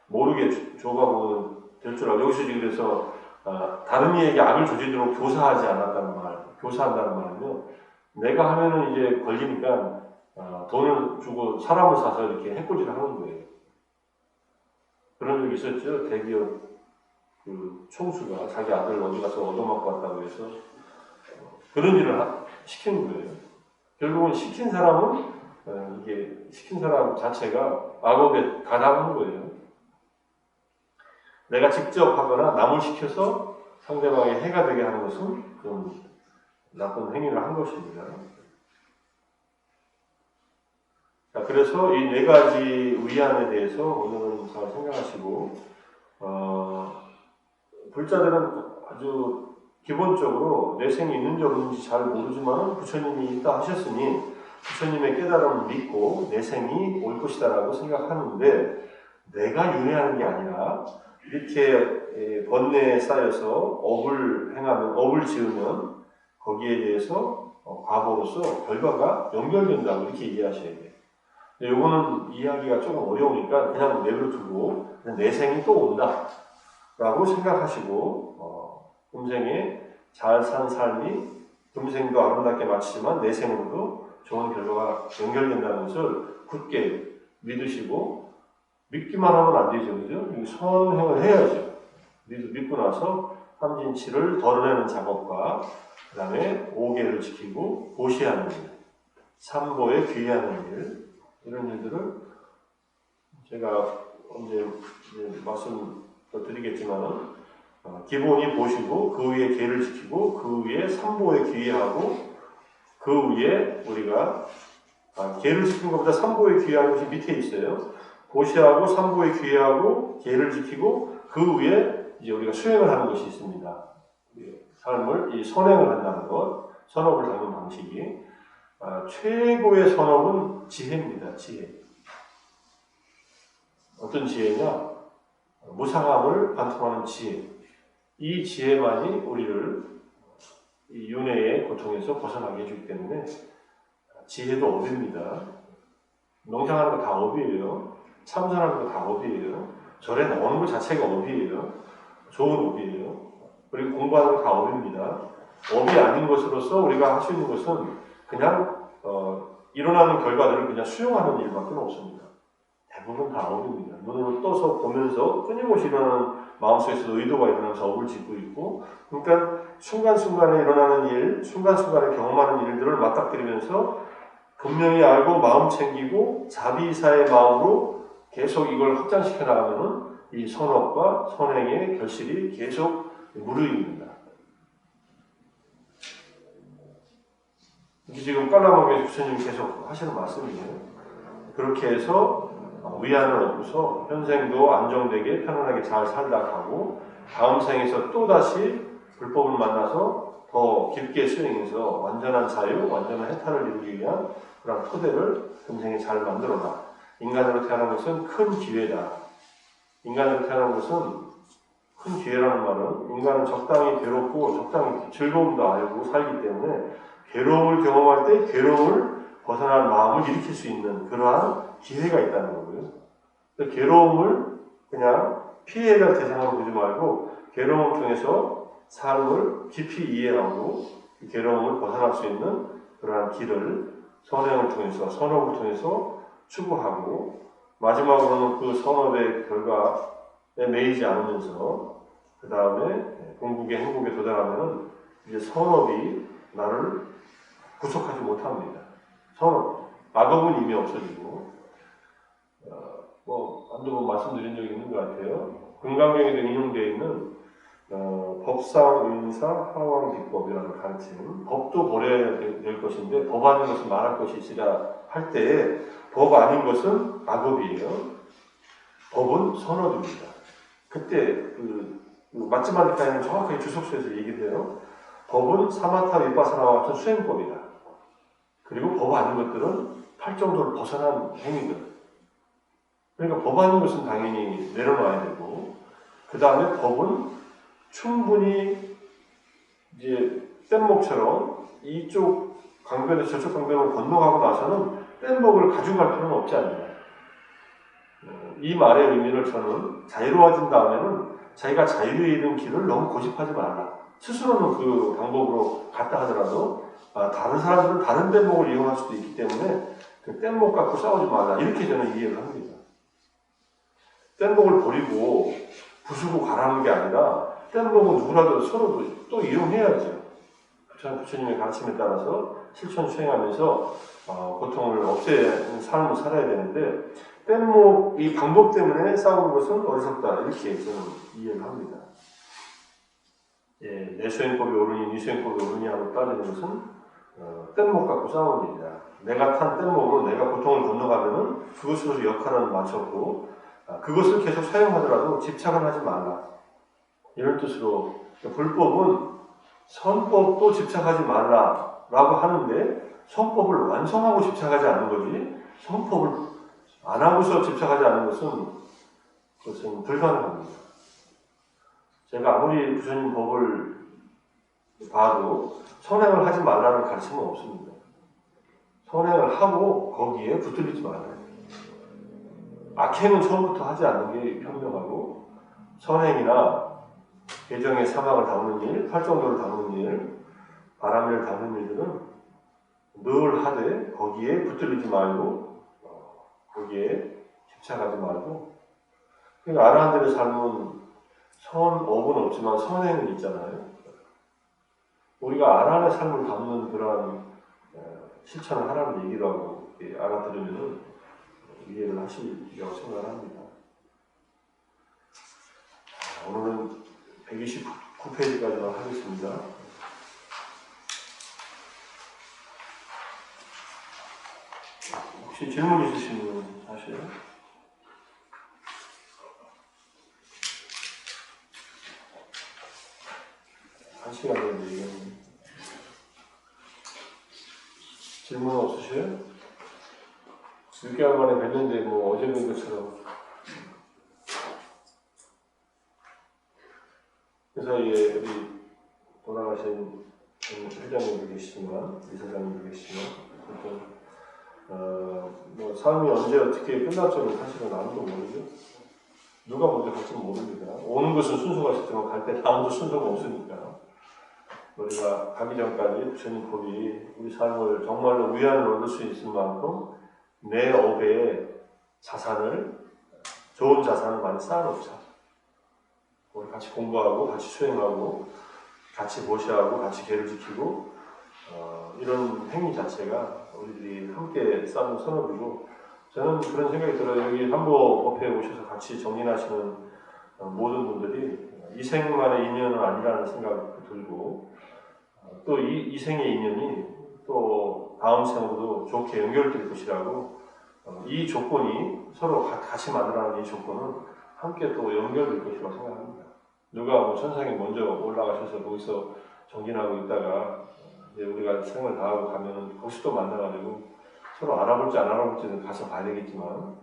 Speaker 1: 모르게 줘가고는 될 줄 알고 여기서 지금 그래서 다른 이에게 악을 저지르도록 교사하지 않았다는 말, 교사한다는 말은요. 내가 하면은 이제 걸리니까 돈을 주고 사람을 사서 이렇게 해코지를 하는 거예요. 그런 적 있었죠. 대기업 그 총수가 자기 아들 어디 가서 얻어맞고 왔다고 해서 그런 일을 시키는 거예요. 결국은 시킨 사람은 이게 시킨 사람 자체가 악업에 가담한 거예요. 내가 직접 하거나 남을 시켜서 상대방의 해가 되게 하는 것은 그런 나쁜 행위를 한 것입니다. 자, 그래서 이 네 가지 위안에 대해서 오늘은 잘 생각하시고, 불자들은 아주 기본적으로 내생이 있는지 없는지 잘 모르지만 부처님이 있다 하셨으니 부처님의 깨달음을 믿고 내생이 올 것이다라고 생각하는데, 내가 윤회하는 게 아니라 이렇게 번뇌에 쌓여서 업을 지으면 거기에 대해서 과보로서 결과가 연결된다고 이렇게 이해하셔야 돼요. 요거는 이해하기가 조금 어려우니까 그냥 내버려두고 내생이 또 온다 라고 생각하시고, 금생에 잘 산 삶이 금생도 아름답게 마치지만 내생으로도 좋은 결과가 연결된다는 것을 굳게 믿으시고, 믿기만 하면 안 되죠, 그죠? 선행을 해야죠. 믿고 나서 삼진치를 덜어내는 작업과 그 다음에 오계를 지키고 보시하는 일, 삼보에 귀의하는 일, 이런 일들을 제가 언제 말씀드리겠지만은 기본이 보시고 그 위에 계를 지키고 그 위에 삼보에 귀의하고 그 위에 우리가 계를 지키는 것보다 삼보에 귀의하는 것이 밑에 있어요. 보시하고 삼보에 귀의하고 계를 지키고 그 위에 이제 우리가 수행을 하는 것이 있습니다. 삶을 이 선행을 한다는 것, 선업을 하는 방식이 최고의 선업은 지혜입니다. 지혜. 어떤 지혜냐? 무상함을 관통하는 지혜. 이 지혜만이 우리를 이 윤회의 고통에서 벗어나게 해주기 때문에 지혜도 업입니다. 명상하는 거 다 업이에요. 참선하는 거 다 업이에요. 절에 나오는 것 자체가 업이에요. 좋은 업이에요. 그리고 공부하는 거 다 업입니다. 업이 아닌 것으로서 우리가 할 수 있는 것은 그냥 일어나는 결과들을 그냥 수용하는 일밖에 없습니다. 대부분 다 업입니다. 눈으로 떠서 보면서 끊임없이 일어나는 마음속에서 의도가 일어나면서 업을 짓고 있고, 그러니까 순간순간에 일어나는 일, 순간순간에 경험하는 일들을 맞닥뜨리면서 분명히 알고 마음 챙기고 자비사의 마음으로 계속 이걸 확장시켜 나가면은 이 선업과 선행의 결실이 계속 무르익습니다. 이게 지금 깔라마게 부처님이 계속 하시는 말씀이에요. 그렇게 해서 위안을 얻고서 현생도 안정되게 편안하게 잘 살다 가고 다음 생에서 또다시 불법을 만나서 더 깊게 수행해서 완전한 자유, 완전한 해탈을 이루기 위한 그런 토대를 금생에 잘 만들어라. 인간으로 태어난 것은 큰 기회다. 인간으로 태어난 것은 큰 기회라는 말은 인간은 적당히 괴롭고 적당히 즐거움도 알고 살기 때문에 괴로움을 경험할 때 괴로움을 벗어날 마음을 일으킬 수 있는 그러한 기회가 있다는 거고요. 괴로움을 그냥 피해갈 대상으로 보지 말고 괴로움을 통해서 삶을 깊이 이해하고 그 괴로움을 벗어날 수 있는 그러한 길을 선행을 통해서 선업을 통해서 추구하고 마지막으로는 그 선업의 결과에 매이지 않으면서 그 다음에 궁극의 행복에 도달하면은 이제 선업이 나를 구속하지 못합니다. 선업, 악업은 이미 없어지고 한두 번 말씀드린 적이 있는 것 같아요. 금강경에도 인용되어 있는 법상, 윤사, 하왕, 비법이라는 가르침. 법도 버려야 될 것인데 법 아닌 것은 말할 것이 있으라 할 때에 법 아닌 것은 악업이에요. 법은 선업입니다. 그때 마츠마니카에는 정확하게 주석서에서 얘기돼요. 법은 사마타 위파사나와 같은 수행법이다. 그리고 법 아닌 것들은 팔정도를 벗어난 행위들. 그러니까 법 아닌 것은 당연히 내려놔야 되고, 그 다음에 법은 충분히 이제 뗏목처럼 이쪽 강변에서 저쪽 강변으로 건너가고 나서는 뗏목을 가져갈 필요는 없지 않느냐. 이 말의 의미를 저는 자유로워진 다음에는 자기가 자유에 이른 길을 너무 고집하지 말라. 스스로는 그 방법으로 갔다 하더라도 다른 사람들은 다른 뗏목을 이용할 수도 있기 때문에 그 뗏목 갖고 싸우지 말라. 이렇게 저는 이해를 합니다. 뗏목을 버리고 부수고 가라는 게 아니라 뗏목은 누구라도 서로 또 이용해야죠. 부처님의 가르침에 따라서 실천 수행하면서 고통을 없애는 삶을 살아야 되는데 뗏목 이 방법 때문에 싸우는 것은 어리석다. 이렇게 저는 이해를 합니다. 내 수행법이 옳으니 네 수행법이 옳으니 하고 따지는 것은 뗏목 갖고 싸우는 일이다. 내가 탄 뗏목으로 내가 고통을 건너가면은 그것으로 역할을 맞췄고 그것을 계속 사용하더라도 집착은 하지 말라. 이런 뜻으로 불법은 선법도 집착하지 말라라고 하는데 선법을 완성하고 집착하지 않는 거지 선법을 안 하고서 집착하지 않는 그것은 불가능합니다. 제가 아무리 부처님 법을 봐도 선행을 하지 말라는 가르침은 없습니다. 선행을 하고 거기에 붙들리지 말아요. 악행은 처음부터 하지 않는 게 현명하고 선행이나 개정의 사막을 담는 일, 팔정도를 담는 일, 바람을 담는 일들은 늘 하되 거기에 붙들리지 말고 거기에 집착하지 말고 그러니까 아라한들의 삶은 선업은 없지만 선행은 있잖아요. 우리가 아라한의 삶을 담는 그러한 실천을 하라는 얘기라고 알아들으면 이해를 하시리라고 생각을 합니다. 오늘은 129페이지까지만 하겠습니다. 혹시 질문 있으시면 하세요. 한 시간 정도 얘기하면 질문 없으세요? 6개월 만에 뵀는데 뭐 어제 뵌 것처럼 그 사이에 우리 돌아가신 회장님도 계시지만 이사장님도 계시지만 뭐 삶이 언제 어떻게 끝날지는 사실은 아무도 모르죠. 누가 먼저 갈지는 모릅니다. 오는 것은 순서가 있었지만 갈 때는 아무도 순서가 없으니까 우리가 가기 전까지 부처님 법이 우리 삶을 정말로 위안을 얻을 수 있을 만큼 내 업에 자산을 좋은 자산을 많이 쌓아놓자. 우리 같이 공부하고 같이 수행하고 같이 보시하고 같이 계를 지키고 이런 행위 자체가 우리들이 함께 쌓는 선업이고 저는 그런 생각이 들어요. 여기 한보법회에 오셔서 같이 정진하시는 모든 분들이 이 생만의 인연은 아니라는 생각이 들고 또 이 생의 인연이 또 다음 생으로도 좋게 연결될 것이라고 이 조건이 서로 같이 만들어가는 이 조건은 함께 또 연결될 것이라고 생각합니다. 누가 뭐 천상에 먼저 올라가셔서 거기서 정진하고 있다가 이제 우리가 생을 다하고 가면은 거기서 또 만나가지고 서로 알아볼지 안 알아볼지는 가서 봐야 되겠지만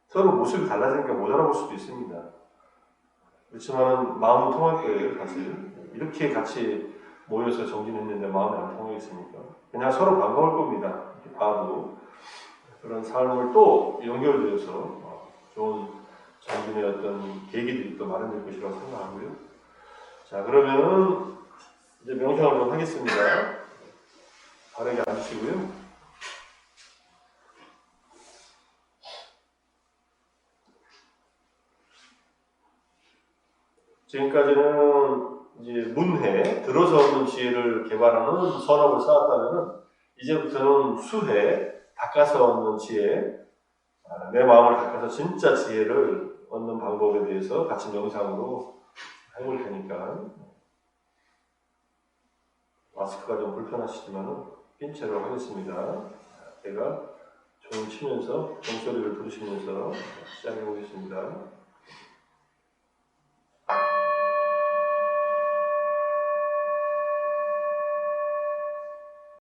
Speaker 1: 서로 모습이 달라지니까 못 알아볼 수도 있습니다. 그렇지만 마음은 통할 거예요, 사실. 이렇게 같이 모여서 정진했는데 마음이 안 통하겠습니까? 그냥 서로 반가울 겁니다. 이렇게 봐도 그런 삶을 또 연결되어서 좋은 정진의 어떤 계기들이 또 마련될 것이라고 생각하고요. 자, 그러면은 이제 명상을 좀 하겠습니다. 바르게 앉으시고요. 지금까지는 이제 문회, 들어서 얻는 지혜를 개발하는 선업을 쌓았다면 이제부터는 수회, 닦아서 얻는 지혜, 내 마음을 닦아서 진짜 지혜를 얻는 방법에 대해서 같이 명상으로 해볼 테니까 마스크가 좀 불편하시지만 낀 채로 하겠습니다. 제가 종 치면서 종소리를 들으시면서 시작해 보겠습니다.